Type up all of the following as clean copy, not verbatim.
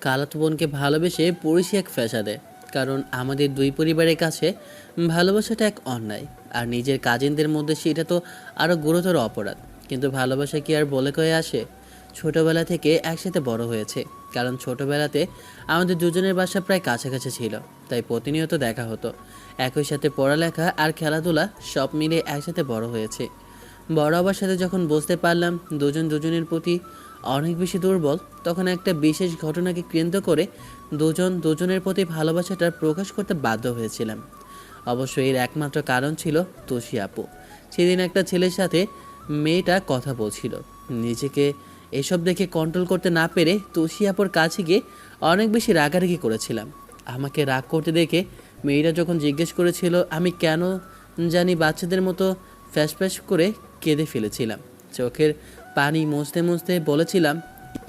খালাতো বোনকে ভালোবেসে পড়েছি এক ফ্যাসাদে। কারণ আমাদের দুই পরিবারের কাছে ভালোবাসাটা এক অন্যায়, আর নিজের কাজিনদের মধ্যে সেটা তো আরও গুরুতর অপরাধ। কিন্তু ভালোবাসা কি আর বলে কয়ে আসে? ছোটবেলা থেকে একসাথে বড় হয়েছে, কারণ ছোটবেলাতে আমাদের দুজনের বাসা প্রায় কাছাকাছি ছিল, তাই প্রতিনিয়ত দেখা হতো। একই সাথে পড়ালেখা আর খেলাধুলা সব মিলে একসাথে বড় হয়েছে। বড় হবার সাথে যখন বুঝতে পারলাম দুজন দুজনের প্রতি অনেক বেশি দুর্বল, তখন একটা বিশেষ ঘটনাকে কেন্দ্র করে দুজন দুজনের প্রতি ভালোবাসাটা প্রকাশ করতে বাধ্য হয়েছিলাম। অবশ্য এর একমাত্র কারণ ছিল তুষি আপু। সেদিন একটা ছেলের সাথে মেয়েটা কথা বলছিল। নিজেকে এসব দেখে কন্ট্রোল করতে না পেরে তুষি আপুর কাছে গিয়ে অনেক বেশি রাগারাগি করেছিলাম। আমাকে রাগ করতে দেখে মেয়েটা যখন জিজ্ঞেস করেছিল, আমি কেন জানি বাচ্চাদের মতো ফ্যাস করে কেঁদে ফেলেছিলাম। চোখের পানি মুছতে মুছতে বলেছিলাম,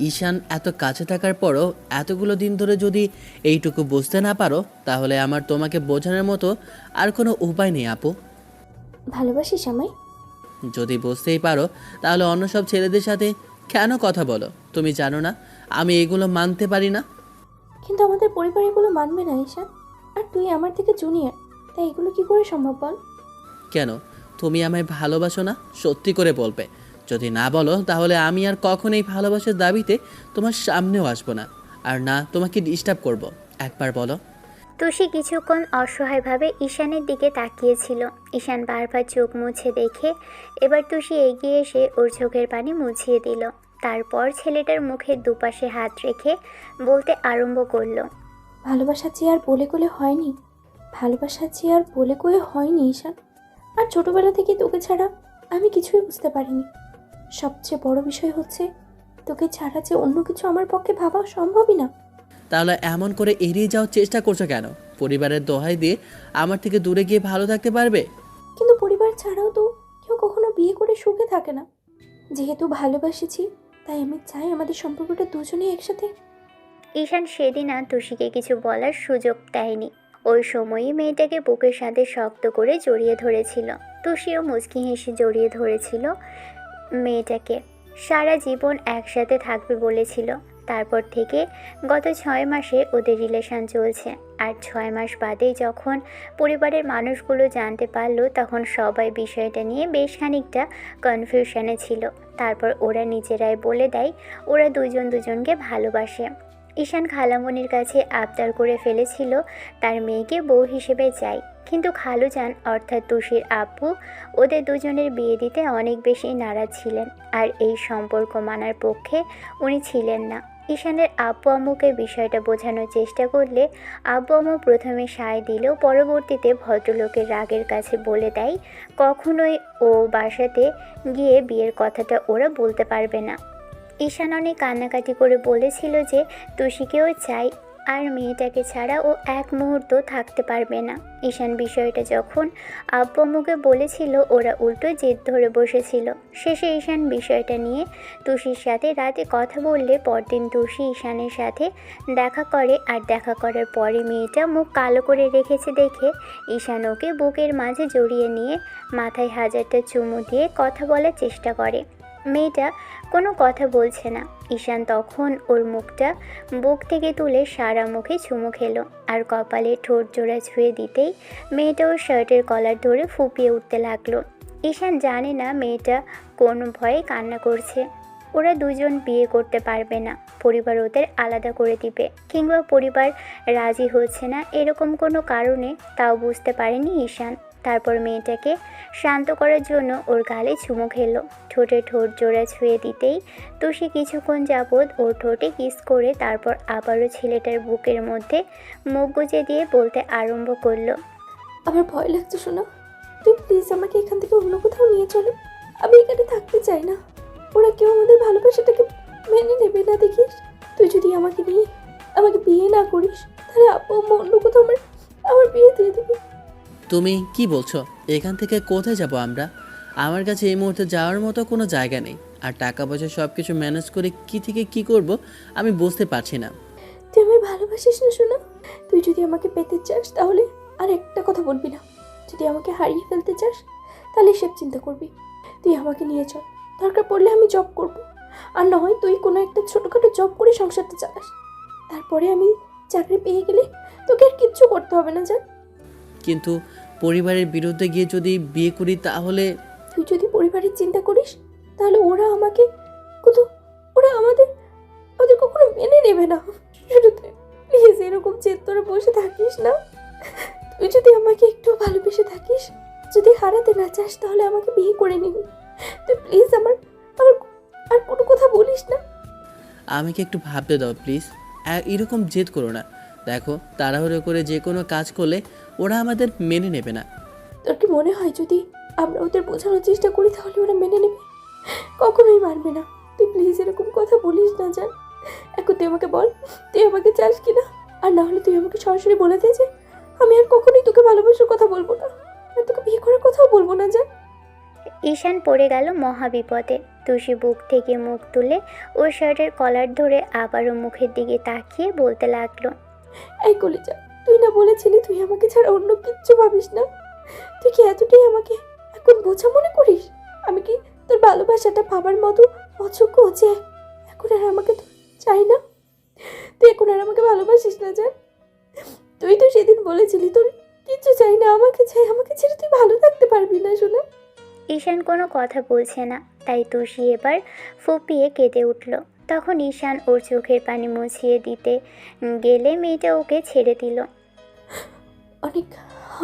ঈশান এত কাছে থাকার পরও এতগুলো দিন ধরে যদি এইটুকু বুঝতে না পারো, তাহলে আমার তোমাকে বোঝানোর মতো আর কোনো উপায় নেই আপু। ভালোবাসিস আমায়? যদি বুঝতেই পারো তাহলে অন্য সব ছেলেদের সাথে কেন কথা বলো? তুমি জানো না আমি এগুলো মানতে পারি না? কিন্তু আমাদের পরিবার এগুলো মানবে না ঈশান। আর তুই আমার থেকে জুনিয়র, তাই এগুলো কি করে সম্ভব বল? কেন? তুমি আমায় ভালোবাসো না? সত্যি করে বলবে। যদি না বলো তাহলে আমি আর কখনোই ভালোবাসার দাবিতে তোমার সামনেও আসবো না, আর না তোমাকে ডিস্টার্ব করব। একবার বলো। তুষি কিছুক্ষণ অসহায়ভাবে ঈশানের দিকে তাকিয়েছিল। ঈশান বারবার চোখ মুছে দেখে এবার তুষি এগিয়ে এসে ওর চোখের পানি মুছিয়ে দিল। তারপর ছেলেটার মুখের দুপাশে হাত রেখে বলতে আরম্ভ করলো। ভালোবাসা যে আর বলে কলে হয়নি, ভালোবাসা যে আর বলে কয়ে হয়নি ঈশান। আর ছোটবেলা থেকে তোকে ছাড়া আমি কিছুই বুঝতে পারিনি। সবচেয়ে বড় বিষয় হচ্ছে, তোকে ছাড়া যে অন্য কিছু আমার পক্ষে ভাবা সম্ভবই না। তাহলে এমন করে এড়িয়ে যাওয়ার চেষ্টা করছো কেন? পরিবারের দোহাই দিয়ে আমার থেকে দূরে গিয়ে ভালো থাকতে পারবে? কিন্তু পরিবার ছাড়াও তো কেউ কখনো বিয়ে করে সুখে থাকে না। যেহেতু ভালোবাসেছি, তাই আমি চাই আমাদের সম্পর্কটা দুজনেই একসাথে। ঈশান সেদিন আর তুষিকে কিছু বলার সুযোগ দেয়নি। ওই সময়ই মেয়েটাকে বুকের সাথে শক্ত করে জড়িয়ে ধরেছিল। তুষিও মুচকি হেসে জড়িয়ে ধরেছিল মেয়েটাকে। সারা জীবন একসাথে থাকবে বলেছিল। তারপর থেকে গত 6 মাসে ওদের রিলেশন চলছে। আর 6 মাস বাদে যখন পরিবারের মানুষগুলো জানতে পারলো, তখন সবাই বিষয়টা নিয়ে বেশ খানিকটা কনফিউশনে ছিল। তারপর ওরা নিজেরাই বলে দেয় ওরা দুজন দুজনকে ভালোবাসে। ঈশান খালামণির কাছে আবদার করে ফেলেছিল তার মেয়েকে বউ হিসেবে চাই, কিন্তু খালুজান অর্থাৎ তুষির আব্বু ওদের দুজনের বিয়ে দিতে অনেক বেশি নারাজ ছিলেন, আর এই সম্পর্ক মানার পক্ষে উনি ছিলেন না। ঈশানের আব্বু আম্মুকে বিষয়টা বোঝানোর চেষ্টা করলে আব্বু আম্মু প্রথমে সায় দিলেও পরবর্তীতে ভদ্রলোকের রাগের কাছে বলে দেয় কখনোই ও বাসাতে গিয়ে বিয়ের কথাটা ওরা বলতে পারবে না। ঈশান অনেক কান্নাকাটি করে বলেছিল যে তুষিকেও চাই, আর মেয়েটাকে ছাড়া ও এক মুহূর্ত থাকতে পারবে না। ঈশান বিষয়টা যখন আব্বু আম্মুকে বলেছিল, ওরা উল্টো জেদ ধরে বসেছিল। শেষে ঈশান বিষয়টা নিয়ে তুষির সাথে রাতে কথা বললে পরদিন তুষি ঈশানের সাথে দেখা করে, আর দেখা করার পরে মেয়েটা মুখ কালো করে রেখেছে দেখে ঈশান ওকে বুকের মাঝে জড়িয়ে নিয়ে মাথায় হাজারটা চুমু দিয়ে কথা বলার চেষ্টা করে। মেয়েটা কোনো কথা বলছে না। ঈশান তখন ওর মুখটা বুক থেকে তুলে সারা মুখে চুমু খেলো, আর কপালে ঠোঁট জোড়া ছুঁয়ে দিতেই মেয়েটা ওর শার্টের কলার ধরে ফুপিয়ে উঠতে লাগলো। ঈশান জানে না মেয়েটা কোন ভয়ে কান্না করছে। ওরা দুজন বিয়ে করতে পারবে না, পরিবার ওদের আলাদা করে দিবে, কিংবা পরিবার রাজি হচ্ছে না এরকম কোনো কারণে, তাও বুঝতে পারেনি ঈশান। তারপর মেয়েটাকে শান্ত করার জন্য ওর গালে চুমু খেলো। ঠোঁটে ঠোঁট জোড়া ছুঁয়ে দিতেই তুষি কিছুক্ষণ যাবৎ ওর ঠোঁটে কিস করে তারপর আবারও ছেলেটার বুকের মধ্যে মুখ গুজে দিয়ে বলতে আরম্ভ করলো। আমার ভয় লাগছে শোনা, তুই প্লিজ আমাকে এখান থেকে অন্য কোথাও নিয়ে চলো। আমি এখানে থাকতে চাই না। ওরা কেউ আমাদের ভালোবাসাটাকে মেনে নেবে না দেখিস। তুই যদি আমাকে বিয়ে না করিস, তাহলে আপু আম্মু অন্য কোথাও আমার বিয়ে দিয়ে দেবে। তুমি কি বলছো? এখান থেকে কোথায় যাব আমরা? আমার কাছে এই মুহূর্তে যাওয়ার মতো কোনো জায়গা নেই, আর টাকা পয়সা সব কিছু ম্যানেজ করে কি থেকে কি করব আমি বুঝতে পারছি না। তুই আমায় ভালোবাসিস না শোনা? তুই যদি আমাকে পেতে চাস তাহলে আর একটা কথা বলবি না। যদি আমাকে হারিয়ে ফেলতে চাস তাহলে সব চিন্তা করবি। তুই আমাকে নিয়ে চল, দরকার পড়লে আমি জব করব। আর নয় তুই কোনো একটা ছোটোখাটো জব করে সংসারটা চালাস। তারপর পরে আমি চাকরি পেয়ে গেলে তোকে আর কিচ্ছু করতে হবে না জান। কিন্তু পরিবারের বিরুদ্ধে গিয়ে যদি বিয়ে করি তাহলে? তুই যদি পরিবারের চিন্তা করিস তাহলে ওরা আমাকে কত ওরা আমাদের ওদের কখনো মেনে নেবে না। শুধু তুই প্লিজ এরকম জেদ তোরা বসে থাকিস না। তুই যদি আমাকে একটু ভালোবেসে থাকিস, যদি হারাতে না চাস তাহলে আমাকে বিয়ে করে নিবি। তুই প্লিজ আমার আমার আর কোনো কথা বলিস না। আমাকে একটু ভাবতে দাও প্লিজ। এরকম জেদ করো না। দেখো, তাড়াহুড়ো করে যে কোনো কাজ করলে ওরা আমাদের মেনে নেবে না। তোর কি মনে হয় যদি আমরা ওদের বোঝানোর চেষ্টা করি তাহলে ওরা মেনে নেবে? কখনোই মানবে না। তুই প্লিজ এরকম কথা বলিস না জান। এখন তুই আমাকে বল, তুই আমাকে চাস কি না? আর না হলে তুই আমাকে সরাসরি বলে দে যে আমি আর কখনোই তোকে ভালোবাসার কথা বলবো না, আর তোকে বিয়ে করার কথাও বলবো না জান। ঈশান পড়ে গেল মহাবিপদে। তুষি বুক থেকে মুখ তুলে ওর শার্টের কলার ধরে আবারও মুখের দিকে তাকিয়ে বলতে লাগলো, এই কলিজা, তুই না বলেছিলি তুই আমাকে ছাড়া অন্য কিচ্ছু ভাবিস না? তুই কি এতটাই আমাকে এখন বোঝা মনে করিস? আমি কি তোর ভালোবাসাটা ভাবার মতো অযোগ্য যে এখন আর আমাকে তো চাই না? তুই এখন আর আমাকে ভালোবাসিস না জান। তুই তো সেদিন বলেছিলি তোর কিচ্ছু চাই না, আমাকে চাই, আমাকে ছেড়ে তুই ভালো থাকতে পারবি না শোনা। ঈশান কোনো কথা বলছে না, তাই তুষি এবার ফুপিয়ে কেঁদে উঠল। তখন ঈশান ওর চোখের পানি মুছিয়ে দিতে গেলে মেয়েটা ওকে ছেড়ে দিল। অনেক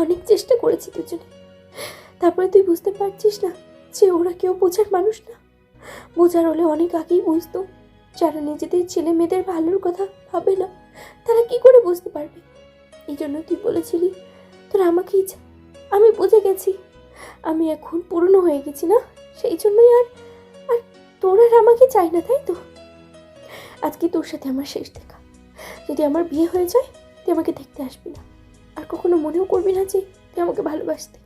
অনেক চেষ্টা করেছি দুজনে, তারপরে তুই বুঝতে পারছিস না যে ওরা কেউ বোঝার মানুষ না? বোঝার হলে অনেক আগেই বুঝতো। যারা নিজেদের ছেলে মেয়েদের ভালোর কথা ভাবে না তারা কি করে বুঝতে পারবে? এই জন্য তুই বলেছিলি তোর আমাকেই চাই। আমি বুঝে গেছি, আমি এখন পুরনো হয়ে গেছি না, সেই জন্যই আর আর তোর আর আমাকে চাই না, তাই তো? আজকে তোর সাথে আমার শেষ দেখা। যদি আমার বিয়ে হয়ে যায় তুই আমাকে দেখতে আসবি না, আর কখনো মনেও করবি না যে তুই আমাকে ভালোবাসতি।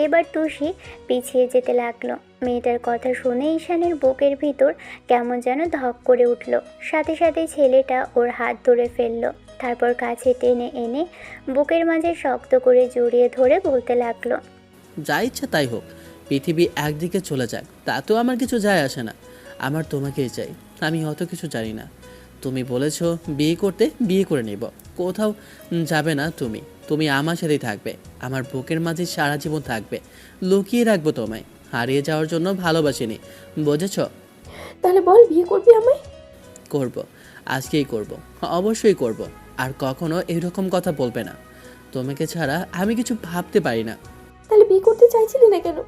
এবার তুষি পিছিয়ে যেতে লাগলো। মেয়েটার কথা শুনে ঈশানের বুকের ভিতর কেমন যেন ধক করে উঠল। সাথে সাথে ছেলেটা ওর হাত ধরে ফেললো, তারপর কাছে টেনে এনে বুকের মাঝে শক্ত করে জড়িয়ে ধরে বলতে লাগলো, যা ইচ্ছা তাই হোক, পৃথিবী একদিকে চলে যাক তাতেও আমার কিছু যায় আসে না। আমার তোমাকেই চাই। আমি অত কিছু জানি না। তুমি বলেছো বিয়ে করতে, বিয়ে করে নেব। কোথাও যাবে না তুমি। তুমি আমার সাথেই থাকবে, আমার বুকের মাঝে সারা জীবন থাকবে। লুকিয়ে রাখবো তোমায়। হারিয়ে যাওয়ার জন্য ভালোবাসিনি, বুঝেছ? তাহলে বল, বিয়ে করবি আমায়? করব, আজকেই করব, অবশ্যই করব। আর কখনো এরকম কথা বলবে না। তোমাকে ছাড়া আমি কিছু ভাবতে পারি না। তাহলে বিয়ে করতে চাইছিলি না কেন?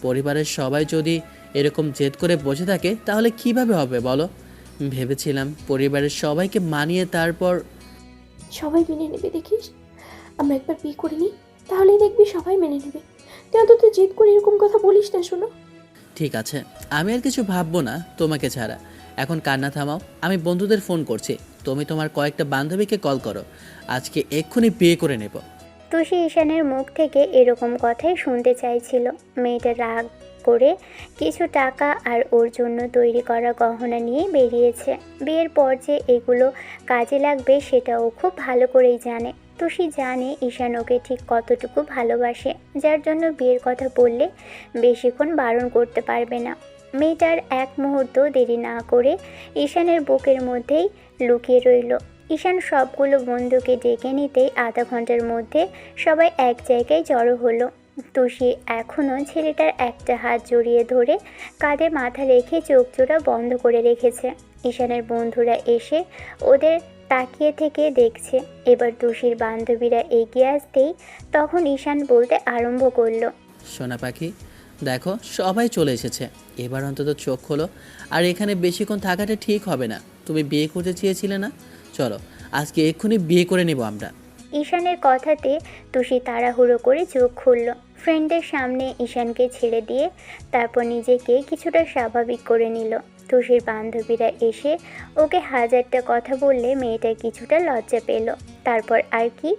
পরিবারের সবাই যদি এরকম জেদ করে বসে থাকে তাহলে কিভাবে হবে বলো? ভেবেছিলাম পরিবারের সবাইকে মানিয়ে তারপর। সবাই মেনে নেবে দেখিস। আমরা একবার বিয়ে করে নিই, তাহলেই দেখবি সবাই মেনে নেবে। তুই অন্তত জেদ করে এরকম কথা বলিস না শোনো। ঠিক আছে, আমি আর কিছু ভাববো না তোমাকে ছাড়া। এখন কান্না থামাও, আমি বন্ধুদের ফোন করছি। তুমি তোমার কয়েকটা বান্ধবীকে কল করো। আজকে এক্ষুনি বিয়ে করে নেব। তুষি ঈশানের মুখ থেকে এরকম কথাই শুনতে চাইছিল। মেয়েটা রাগ করে কিছু টাকা আর ওর জন্য তৈরি করা গহনা নিয়ে বেরিয়েছে। বিয়ের পর যে এগুলো কাজে লাগবে সেটা ও খুব ভালো করেই জানে। তুষি জানে ঈশান ওকে ঠিক কতটুকু ভালোবাসে, যার জন্য বিয়ের কথা বললে বেশিক্ষণ বারণ করতে পারবে না। মেয়েটার এক মুহূর্ত দেরি না করে ঈশানের বুকের মধ্যেই লুকিয়ে রইল। ঈশান সবগুলো বন্ধুকে ডেকে নিতেই আধা ঘন্টার মধ্যে সবাই এক জায়গায় জড়ো হলো। তুষি এখনও ছেলেটার একটা হাত জড়িয়ে ধরে কাঁধে মাথা রেখে চোখ জোড়া বন্ধ করে রেখেছে। ঈশানের বন্ধুরা এসে ওদের তাকিয়ে থেকে দেখছে। এবার তুষির বান্ধবীরা এগিয়ে আসতেই তখন ঈশান বলতে আরম্ভ করলো, সোনা পাখি, দেখো সবাই চলে এসেছে। এবার অন্তত চোখ খোলো। আর এখানে বেশিক্ষণ থাকাটা ঠিক হবে না। তুমি বিয়ে করতে চেয়েছিলে না? চলো আজকে এক্ষুনি বিয়ে করে নেব আমরা। ঈশানের কথাতে তুষি তাড়াহুড়ো করে চোখ খুলল। ফ্রেন্ডের সামনে ঈশানকে ছেড়ে দিয়ে তারপর নিজেকে কিছুটা স্বাভাবিক করে নিল। তুষির বান্ধবীরা এসে ওকে হাজারটা কথা বললে মেয়েটা কিছুটা লজ্জা পেল। তারপর আর কি,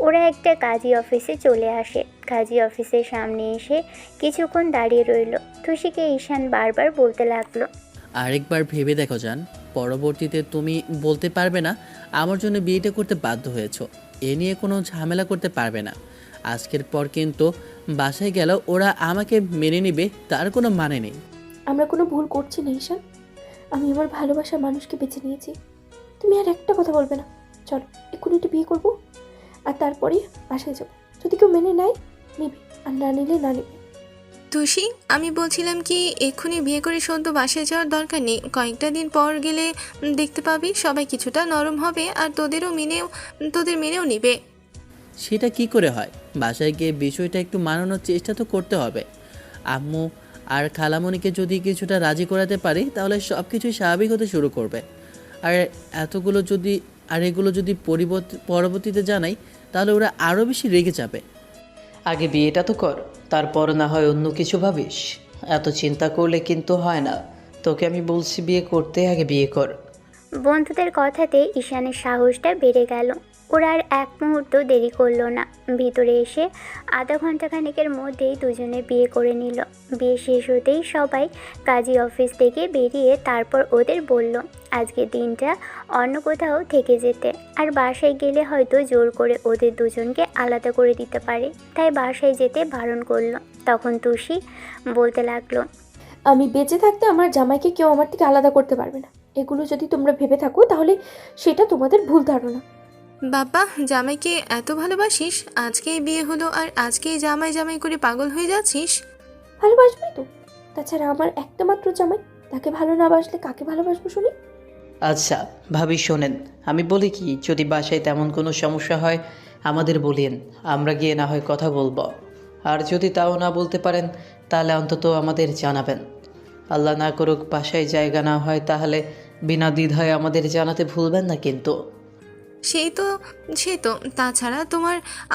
ওরা একটা কাজী অফিসে চলে আসে। কাজী অফিসের সামনে এসে কিছুক্ষণ দাঁড়িয়ে রইল। তুষিকে ঈশান বারবার বলতে লাগলো, আরেকবার ভেবে দেখো জান, পরবর্তীতে তুমি বলতে পারবে না আমার জন্য বিয়েটা করতে বাধ্য হয়েছো। এ নিয়ে কোনো ঝামেলা করতে পারবে না। আজকের পর কিন্তু বাসায় গেলেও ওরা আমাকে মেনে নেবে তার কোনো মানে নেই। আমরা কোনো ভুল করছি না ঈশান। আমি আমার ভালোবাসার মানুষকে বেছে নিয়েছি। তুমি আর একটা কথা বলবে না। চলো এক্ষুনি একটা বিয়ে করবো, আর তারপরে বাসায় যাবো। যদি কেউ মেনে নেয় নিবি, আর না নিলে না নিবি। তুষি, আমি বলছিলাম কি এক্ষুনি বিয়ে করে সদ্য বাসায় যাওয়ার দরকার নেই। কয়েকটা দিন পর গেলে দেখতে পাবি সবাই কিছুটা নরম হবে আর তোদের মেনেও নিবে। সেটা কি করে হয়? বাসায় গিয়ে বিষয়টা একটু মানানোর চেষ্টা তো করতে হবে। আম্মু আর খালামণিকে যদি কিছুটা রাজি করাতে পারি তাহলে সব কিছুই স্বাভাবিক হতে শুরু করবে। আর এগুলো যদি পরবর্তীতে জানাই তাহলে ওরা আরও বেশি রেগে যাবে। আগে বিয়েটা তো কর, তারপর না হয় অন্য কিছু ভাবিস। এত চিন্তা করলে কিন্তু হয় না। তোকে আমি বলছি বিয়ে করতে, আগে বিয়ে কর। বন্ধুদের কথাতে ঈশানের সাহসটা বেড়ে গেল। ওরা আর এক মুহূর্ত দেরি করলো না। ভিতরে এসে আধা ঘন্টা খানেকের মধ্যেই দুজনে বিয়ে করে নিল। বিয়ে শেষ হতেই সবাই কাজী অফিস থেকে বেরিয়ে তারপর ওদের বলল আজকের দিনটা অন্য কোথাও থেকে যেতে, আর বাসায় গেলে হয়তো জোর করে ওদের দুজনকে আলাদা করে দিতে পারে, তাই বাসায় যেতে বারণ করলো। তখন তুষি বলতে লাগলো, আমি বেঁচে থাকতে আমার জামাইকে কেউ আমার থেকে আলাদা করতে পারবে না। এগুলো যদি তোমরা ভেবে থাকো তাহলে সেটা তোমাদের ভুল ধারণা। বাবা, জামাইকে এত ভালোবাসিস? আজকেই বিয়ে হলো আর আজকেই জামাই জামাই করে পাগল হয়ে যাচ্ছিস? ভালোবাসবে তো, তাছাড়া আমার একটা মাত্র জামাই, তাকে ভালো না বাসলে কাকে ভালোবাসবো শুনি? আচ্ছা ভাবি শোনেন, আমি বলি কি, যদি বাসায় তেমন কোনো সমস্যা হয় আমাদের বলিয়েন, আমরা গিয়ে না হয় কথা বলবো। আর যদি তাও না বলতে পারেন তাহলে অন্তত আমাদের জানাবেন। আল্লাহ না করুক বাসায় জায়গা না হয়, তাহলে বিনা দ্বিধায় আমাদের জানাতে ভুলবেন না কিন্তু। সে তো তাছাড়া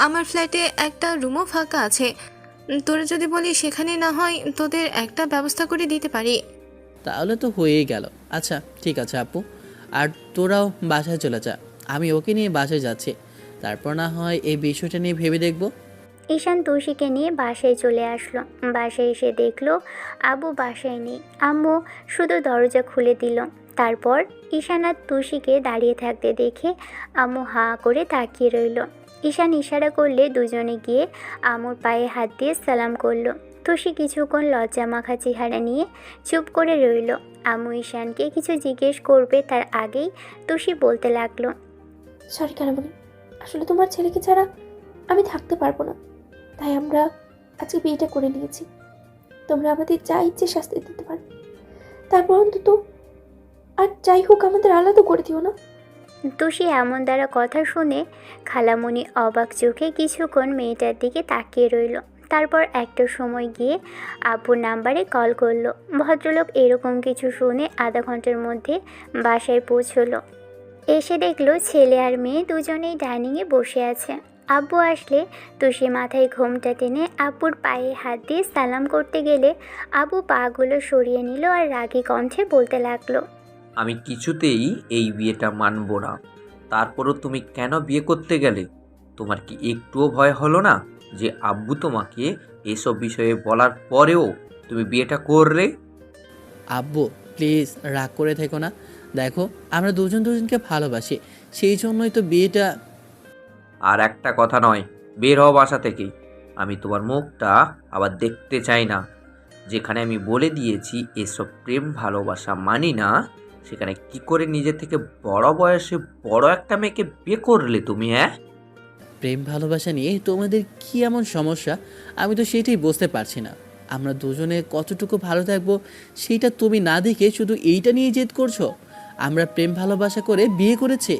আমার ফ্ল্যাটে একটা রুমও ফাঁকা আছে। তোরা যদি বলি সেখানে না হয় তোদের একটা ব্যবস্থা করে দিতে পারি। তাহলে তো হয়েই গেল। আচ্ছা ঠিক আছে আপু, আর তোরাও বাসায় চলে যা, আমি ওকে নিয়ে বাসায় যাচ্ছি। তারপর না হয় এই বিষয়টা নিয়ে ভেবে দেখব। ঈশান তুষিকে নিয়ে বাসায় চলে আসলো। বাসায় এসে দেখলো আব্বু বাসায় নেই। আম্মু শুধু দরজা খুলে দিল। তারপর ঈশান আর তুষিকে দাঁড়িয়ে থাকতে দেখে আম্মু হাঁ করে তাকিয়ে রইল। ঈশান ইশারা করলে দুজনে গিয়ে আম্মুর পায়ে হাত দিয়ে সালাম করলো। তুষি কিছুক্ষণ লজ্জা মাখা চেহারা নিয়ে চুপ করে রইল। আম্মু ঈশানকে কিছু জিজ্ঞেস করবে তার আগেই তুষি বলতে লাগলো, সরি কালামণি, আসলে তোমার ছেলেকে ছাড়া আমি থাকতে পারবো না, তাই আমরা আজকে বিয়েটা করে নিয়েছি। তোমরা আমাদের যা ইচ্ছে শাস্তি দিতে পারো, তারপর অন্তত আর যাই হোক আমাদের আলাদা করে দিও না। তুষি এমন দ্বারা কথা শুনে খালামণি অবাক চোখে কিছুক্ষণ মেয়েটার দিকে তাকিয়ে রইল। তারপর একটা সময় গিয়ে আব্বুর নাম্বারে কল করলো। ভদ্রলোক এরকম কিছু শুনে আধা ঘন্টার মধ্যে বাসায় পৌঁছলো। এসে দেখলো ছেলে আর মেয়ে দুজনেই ডাইনিংয়ে বসে আছে। আব্বু আসলে তুষি মাথায় ঘোমটা টেনে আব্বুর পায়ে হাত দিয়ে সালাম করতে গেলে আব্বু পাগুলো সরিয়ে নিল আর রাগী কণ্ঠে বলতে লাগলো, আমি কিছুতেই এই বিয়েটা মানব না। তারপরও তুমি কেন বিয়ে করতে গেলে? তোমার কি একটুও ভয় হলো না যে আব্বু তোমাকে এসব বিষয়ে বলার পরেও তুমি বিয়েটা করলে? আব্বু প্লিজ রাগ করে থেকো না, দেখো আমরা দুজনকে ভালোবাসি, সেই জন্যই তো বিয়েটা। আর একটা কথা নয়, বের হও বাসা থেকে। আমি তোমার মুখটা আবার দেখতে চাই না। যেখানে আমি বলে দিয়েছি এসব প্রেম ভালোবাসা মানি না, সেখানে কি করে নিজে থেকে বড় বয়সে বড় একটা মেয়েকে বিয়ে করলে তুমি? হ্যাঁ, প্রেম ভালোবাসা নিয়ে তোমাদের কি এমন সমস্যা আমি তো সেটাই বুঝতে পারছি না। আমরা দুজনে কতটুকু ভালো থাকবো সেটা তুমি না দেখে শুধু এইটা নিয়ে জেদ করছো। আমরা প্রেম ভালোবাসা করে বিয়ে করেছি।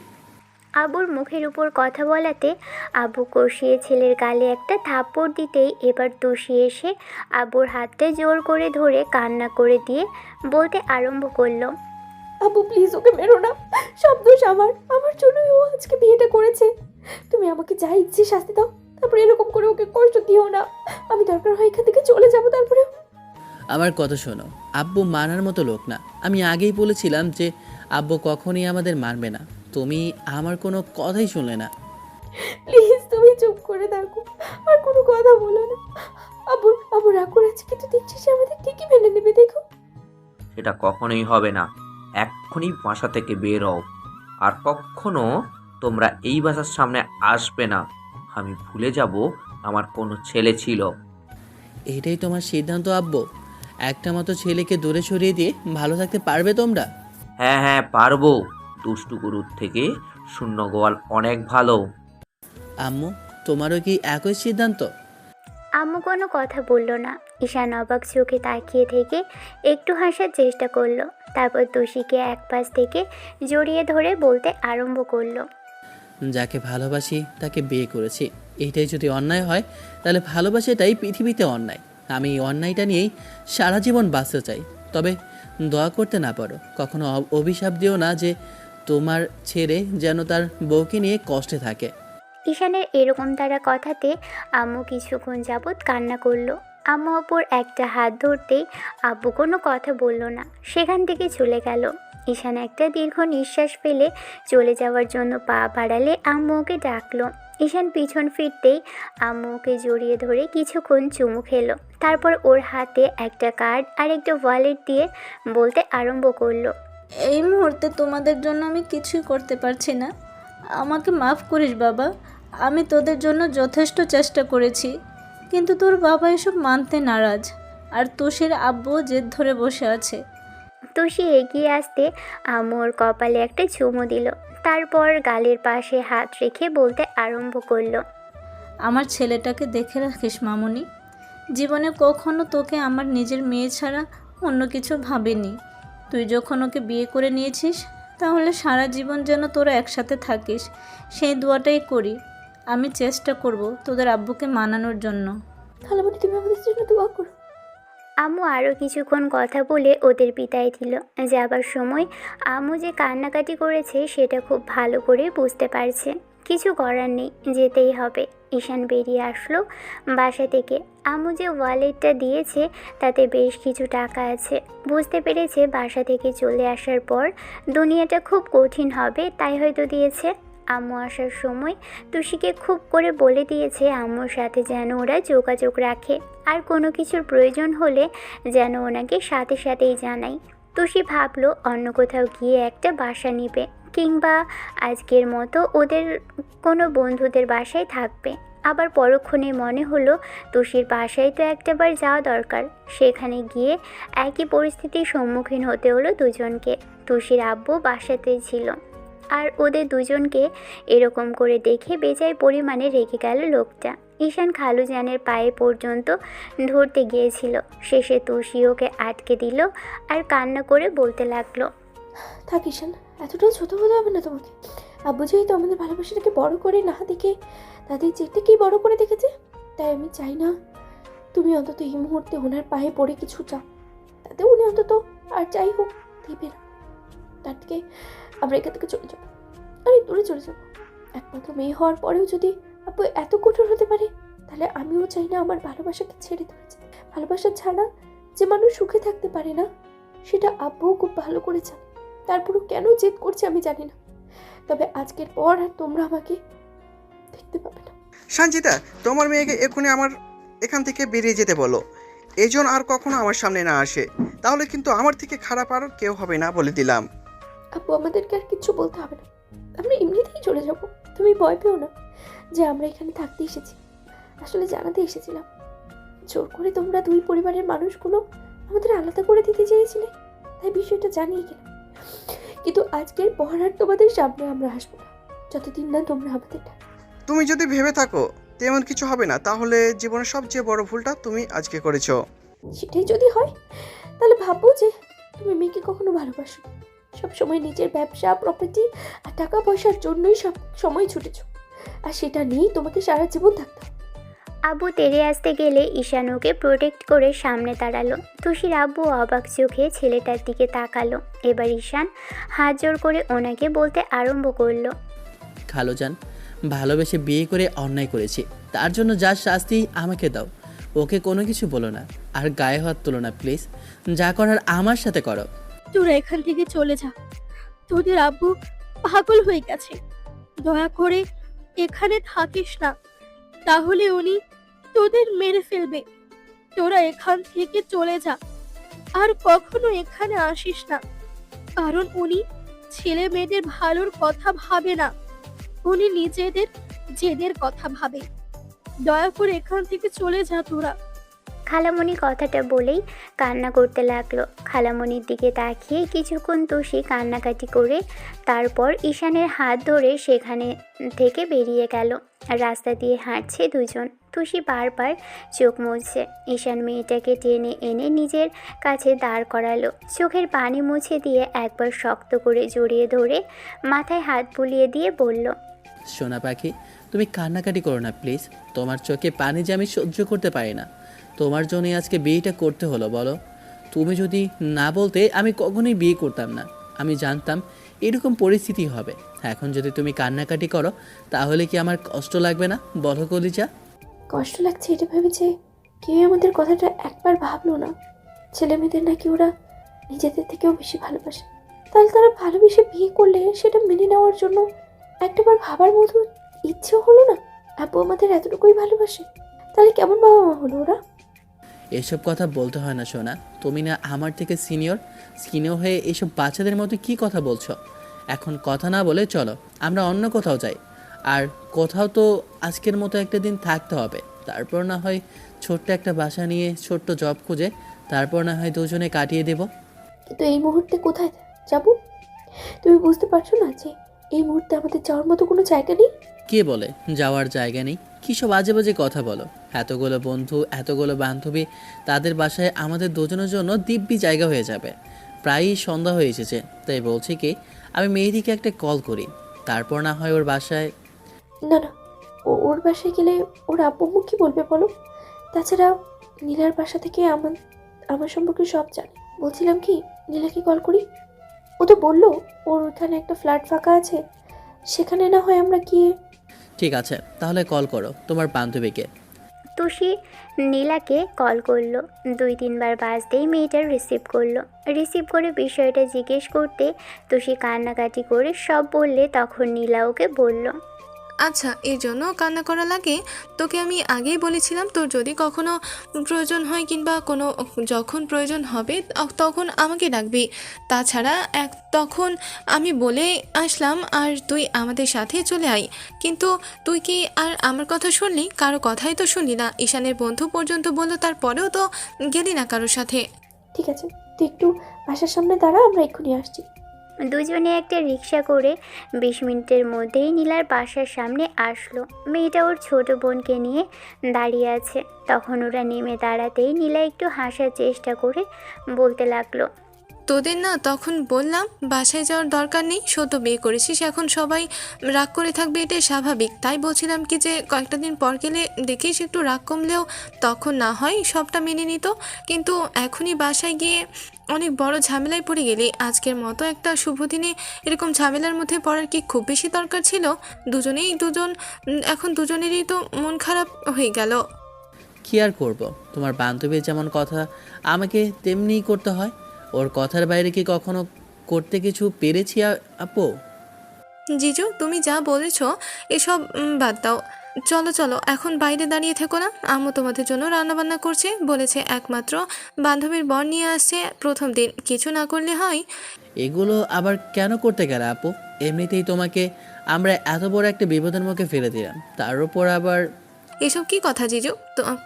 আব্বুর মুখের উপর কথা বলাতে আব্বু কষিয়ে ছেলের গালে একটা থাপ্পড় দিতেই এবার তুষি এসে আব্বুর হাতটা জোর করে ধরে কান্না করে দিয়ে বলতে আরম্ভ করলো, আব্বু প্লিজ ওকে মেরো না, সব দোষ আমার জন্যই ও আজকে বিয়েটা করেছে। তুমি আমাকে যা ইচ্ছে শাস্তি দাও, তারপরে এরকম করে ওকে কষ্ট দিও না। আমি দরকার হয় এখান থেকে চলে যাবো। তারপরে আমার কথা শোনো, আব্বু মানার মতো লোক না। আমি আগেই বলেছিলাম যে আব্বু কখনই আমাদের মানবে না। তুমি আমার কোনো কথাই শুনলে না। প্লিজ তুমি চুপ করে থাকো, আর কোনো কথা বলো না। আব্বু রাগ করে আছে, কিন্তু দেখছি সে আমাদের ঠিকই মেনে নেবে। দেখো সেটা কখনোই হবে না। এক্ষুনি বাসা থেকে বের হও, আর কখনো তোমরা এই বাসার সামনে আসবে না। আমি ভুলে যাব আমার কোনো ছেলে ছিল। এটাই তোমার সিদ্ধান্ত আব্বু? একটা মতো ছেলেকে দূরে সরিয়ে দিয়ে ভালো থাকতে পারবে তোমরা? হ্যাঁ হ্যাঁ পারবো, দুষ্টু গরুর থেকে শূন্য গোয়াল অনেক ভালো। আম্মু, তোমারও কি একই সিদ্ধান্ত? আম্মু কোনো কথা বলল না। ঈশান অবাক চোখে তাকিয়ে থেকে একটু হাসার চেষ্টা করলো। তারপর তুষিকে এক পাশ থেকে জড়িয়ে ধরে বলতে আরম্ভ করলো। যাকে ভালোবাসি তাকে বিয়ে করেছি, এইটাই যদি অন্যায় হয় তাহলে ভালোবাসাটাই পৃথিবীতে অন্যায়। আমি এই অন্যায়টা নিয়েই সারা জীবন বাঁচতে চাই। তবে দয়া করতে না পারো, কখনো অভিশাপ দিও না যে তোমার ছেড়ে যেন তার বউকে নিয়ে কষ্টে থাকে। ঈশানের এরকম তারা কথাতে আম্মু কিছুক্ষণ যাবৎ কান্না করলো। আম্মু অপর একটা হাত ধরতেই আব্বু কোনো কথা বলল না, সেখান থেকে চলে গেল। ঈশান একটা দীর্ঘ নিঃশ্বাস ফেলে চলে যাওয়ার জন্য পা বাড়ালে আম্মু ওকে ডাকলো। ঈশান পিছন ফিরতেই আম্মু ওকে জড়িয়ে ধরে কিছুক্ষণ চুমু খেলো। তারপর ওর হাতে একটা কার্ড আর একটা ওয়ালেট দিয়ে বলতে আরম্ভ করলো। এই মুহূর্তে তোমাদের জন্য আমি কিছুই করতে পারছি না। আমাকে মাফ করিস বাবা। আমি তোদের জন্য যথেষ্ট চেষ্টা করেছি, কিন্তু তোর বাবা এসব মানতে নারাজ, আর তোষের আব্বুও জেদ ধরে বসে আছে। তুষি এগিয়ে আসতে আম্মু ওর কপালে একটা চুমু দিল। তারপর গালের পাশে হাত রেখে বলতে আরম্ভ করলো। আমার ছেলেটাকে দেখে রাখিস মামুনি। জীবনে কখনো তোকে আমার নিজের মেয়ে ছাড়া অন্য কিছু ভাবিনি। তুই যখন ওকে বিয়ে করে নিয়েছিস, তাহলে সারা জীবন যেন তোরা একসাথে থাকিস, সেই দোয়াটাই করি। আমি চেষ্টা করব তোদের আব্বুকে মানানোর জন্য। খালামণি, তুমি আমাদের জন্য দোয়া করো। আম্মু আরও কিছুক্ষণ কথা বলে ওদের বিদায় দিল। যাবার সময় আম্মু যে কান্নাকাটি করেছে সেটা খুব ভালো করে বুঝতে পারছে। কিছু করার নেই, যেতেই হবে। ঈশান বেরিয়ে আসলো বাসা থেকে। আম্মু যে ওয়ালেটটা দিয়েছে তাতে বেশ কিছু টাকা আছে। বুঝতে পেরেছে বাসা থেকে চলে আসার পর দুনিয়াটা খুব কঠিন হবে, তাই হয়তো দিয়েছে। আম্মু আসার সময় তুষিকে খুব করে বলে দিয়েছে আম্মুর সাথে যেন ওরা যোগাযোগ রাখে, আর কোনো কিছুর প্রয়োজন হলে যেন ওনাকে সাথে সাথেই জানাই। তুষি ভাবলো অন্য কোথাও গিয়ে একটা বাসা নেবে, কিংবা আজকের মতো ওদের কোনো বন্ধুদের বাসায় থাকবে। আবার পরক্ষণে মনে হলো তুষির বাসায় তো একটাবার যাওয়া দরকার। সেখানে গিয়ে একই পরিস্থিতির সম্মুখীন হতে হলো দুজনকে। তুষির আব্বু বাসাতে ছিল, আর ওদের দুজনকে এরকম করে দেখে বেজায় পরিমাণে রেগে গেল লোকটা। ঈশান খালুজানের পায়ে পর্যন্ত ধরতে গিয়েছিল। শেষে তুষি ওকে আটকে দিল আর কান্না করে বলতে লাগলো। থাক ঈশান, এতটাও ছোট হতে হবে না তোমাকে। আব্বু যেহেতু আমাদের ভালোবাসাটাকে বড় করে না দেখে তাদের যেটাকেই বড় করে দেখেছে, তাই আমি চাই না তুমি অন্তত এই মুহূর্তে ওনার পায়ে পড়ে কিছু চাও। তাতে উনি অন্তত আর যাই হোক দিবে না। তার থেকে আমরা এখান থেকে চলে যাবো, অনেক দূরে চলে যাবো। একমাত্র মেয়ে হওয়ার পরেও যদি আব্বু এত কঠোর হতে পারে, তাহলে আমিও চাই না আমার ভালোবাসাকে ছেড়ে দিতে। ভালোবাসা ছাড়া যে মানুষ সুখে থাকতে পারে না, সেটা আব্বুও খুব ভালো করে জানে। তারপরও কেন জেদ করছে আমি জানি না। তবে আজকের পর আর তোমরা আমাকে দেখতে পাবে না। সঞ্চিতা, তোমার মেয়েকে এক্ষুনি আমার এখান থেকে বেরিয়ে যেতে বলো। এজন আর কখনো আমার সামনে না আসে, তাহলে কিন্তু আমার থেকে খারাপ আর কেউ হবে না, বলে দিলাম। আব্বু, আমাদেরকে আর কিচ্ছু বলতে হবে না, আমরা এমনিতেই চলে যাব। তুমি ভয় পেও না যে আমরা এখানে থাকতে এসেছি। আসলে জানাতে এসেছিলাম, জোর করে তোমরা দুই পরিবারের মানুষগুলো আমাদের আলাদা করে দিতে চেয়েছিলে, তাই বিষয়টা জানিয়ে গেলাম। কিন্তু আজকের পর আর তোমাদের সামনে আমরা আসবো না, যতদিন না তোমরা আমাদের ডাকো। তুমি যদি ভেবে থাকো তেমন কিছু হবে না, তাহলে জীবনের সবচেয়ে বড় ভুলটা তুমি আজকে করেছো। সেটাই যদি হয়, তাহলে ভাববো যে তুমি মেয়েকে কখনো ভালোবাসো। সবসময় নিজের ব্যবসা, প্রপার্টি আর টাকা পয়সার জন্যই সব সময় ছুটেছ, আর সেটা নিয়েই তোমাকে সারা জীবন থাকতে হবে। আব্বু তেড়ে আসতে গেলে ঈশান ওকে প্রোটেক্ট করে সামনে দাঁড়ালো। তুষির আব্বু অবাক চোখে ছেলেটার দিকে তাকালো। এবার ঈশান হাত জোর করে ওনাকে বলতে আরম্ভ করলো। খালুজান, ভালোবেসে বিয়ে করে অন্যায় করেছি, তার জন্য যা শাস্তি আমাকে দাও। ওকে কোনো কিছু বলো না, আর গায়ে হাত তোলো না প্লিজ। যা করার আমার সাথে করো। তোরা এখান থেকে চলে যা, তোদের আব্বু পাগল হয়ে গেছে। দয়া করে এখানে থাকিস না, তাহলে উনি তোদের মেরে ফেলবে। তোরা এখান থেকে চলে যা, আর কখনো এখানে আসিস না, কারণ উনি ছেলে মেয়েদের ভালোর কথা ভাবে না, উনি নিজেদের জেদের কথা ভাবে। দয়া করে এখান থেকে চলে যা তোরা। খালামণি কথাটা বলেই কান্না করতে লাগলো। খালামণির দিকে তাকিয়ে কিছুক্ষণ তুষি কান্নাকাটি করে তারপর ঈশানের হাত ধরে সেখানে থেকে বেরিয়ে গেল। রাস্তা দিয়ে হাঁটছে দুজন। তুষি বারবার চোখ মুছছে। ঈশান মেয়েটাকে টেনে এনে নিজের কাছে দাঁড় করালো। চোখের পানি মুছে দিয়ে একবার শক্ত করে জড়িয়ে ধরে মাথায় হাত বুলিয়ে দিয়ে বলল, সোনা পাখি, তুমি কান্নাকাটি করো না প্লিজ। তোমার চোখে পানি যে আমি সহ্য করতে পারি না। তোমার জন্যই আজকে বিয়েটা করতে হলো বলো। তুমি যদি না বলতে আমি কখনোই বিয়ে করতাম না। আমি জানতাম এরকম পরিস্থিতি হবে। এখন যদি তুমি কান্নাকাটি করো তাহলে কি আমার কষ্ট লাগবে না বলো কলিজা? কষ্ট লাগছে এটা ভেবে যে কেউ আমাদের কথাটা একবার ভাবলো না। ছেলে মেয়েদের নাকি ওরা নিজেদের থেকেও বেশি ভালোবাসে। তাহলে তারা ভালোবেসে বিয়ে করলে সেটা মেনে নেওয়ার জন্য একটাবার ভাবার মতো ইচ্ছেও হলো না। আপু আমাদের এতটুকুই ভালোবাসে, তাহলে কেমন বাবা মা হলো ওরা? এসব কথা বলতে হয় না সোনা। তুমি না আমার থেকে সিনিয়র হয়ে এসব বাচ্চাদের মতো কি কথা বলছো? এখন কথা না বলে চলো আমরা অন্য কোথাও যাই। আর কোথাও তো আজকের মতো একটা দিন থাকতে হবে। তারপর না হয় ছোট্ট একটা বাসা নিয়ে ছোট্ট জব খুঁজে তারপর না হয় দুজনে কাটিয়ে দেব। কিন্তু এই মুহূর্তে কোথায় যাব? তুমি বুঝতে পারছো না যে এই মুহূর্তে আমাদের যাওয়ার মতো কোনো জায়গা নেই? কে বলে যাওয়ার জায়গা নেই? কী সব আজে বাজে কথা বলো। এতগুলো বন্ধু, এতগুলো বান্ধবী, তাদের বাসায় আমাদের দুজনের জন্য দিব্যি জায়গা হয়ে যাবে। প্রায়ই সন্ধ্যা হয়ে এসেছে, তাই বলছি কি আমি মেয়েদিকে একটা কল করি, তারপর না হয় ওর বাসায়। না না, ওর বাসায় গেলে ওর আব্বু আম্মু কি বলবে বলো? তাছাড়া নীলার বাসা থেকে আমার সম্পর্কে সব জানে। বলছিলাম কি, নীলাকে কল করি। ও তো বললো ওর ওখানে একটা ফ্ল্যাট ফাঁকা আছে, সেখানে না হয় আমরা গিয়ে। ঠিক আছে, তাহলে কল করো তোমার বান্ধবীকে। তুষি নীলাকে কল করলো। 2-3 বার বাজতেই মেয়েটার রিসিভ করলো। রিসিভ করে বিষয়টা জিজ্ঞেস করতে তুষি কান্নাকাটি করে সব বললে তখন নীলা ওকে বলল, আচ্ছা, এর জন্য কান্না করা লাগে? তোকে আমি আগেই বলেছিলাম তোর যদি কখনো প্রয়োজন হয় কিংবা যখন প্রয়োজন হবে তখন আমাকে ডাকবি। তাছাড়া তখন আমি বলে আসলাম আর তুই আমাদের সাথে চলে আয়। কিন্তু তুই কি আর আমার কথা শুনলি? কারো কথাই তো শুনলি না। ঈশানের বন্ধু পর্যন্ত বললো, তারপরেও তো গেলি না কারোর সাথে। ঠিক আছে, তুই একটু বাসার সামনে দাঁড়া, আমরা এক্ষুনি আসছি। দুজনে একটা রিক্সা করে 20 মিনিটের মধ্যেই নীলার বাসার সামনে আসলো। মেয়েটা ওর ছোট বোনকে নিয়ে দাঁড়িয়ে আছে। তখন ওরা নেমে দাঁড়াতেই নীলা একটু হাসার চেষ্টা করে বলতে লাগলো, তোদের না তখন বললাম বাসায় যাওয়ার দরকার নেই, সদ্য বিয়ে করেছিস, এখন সবাই রাগ করে থাকবে, এটাই স্বাভাবিক। তাই বলছিলাম কি যে কয়েকটা দিন পর গেলে দেখিস একটু রাগ কমলেও তখন না হয় সবটা মেনে নিত। কিন্তু এখনই বাসায় গিয়ে অনেক বড় ঝামেলায় পড়ে গেলি। আজকের মতো একটা শুভ দিনে এরকম ঝামেলার মধ্যে পড়ার কি খুব বেশি দরকার ছিল? এখন দুজনেরই তো মন খারাপ হয়ে গেল। কি আর করব, তোমার বান্ধবীর যেমন কথা আমাকে তেমনিই করতে হয়। ওর কথার বাইরে কি কখনো করতে কিছু পেরেছি আপু? জিজু, তুমি যা বলেছ এসব বাদ দাও। চলো চলো, এখন বাইরে দাঁড়িয়ে থেকো না। আম্মু তোমাদের জন্য রান্নাবান্না করছে, বলেছে একমাত্র বান্ধবীর বর নিয়ে আসছে, প্রথম দিন কিছু না করলে হয়? এগুলো আবার কেন করতে গেলে আপু? এমনিতেই তোমাকে আমরা এত বড় একটা বিপদের মুখে ফেলে দিলাম, তার উপর আবার। এসব কি কথা জিজু?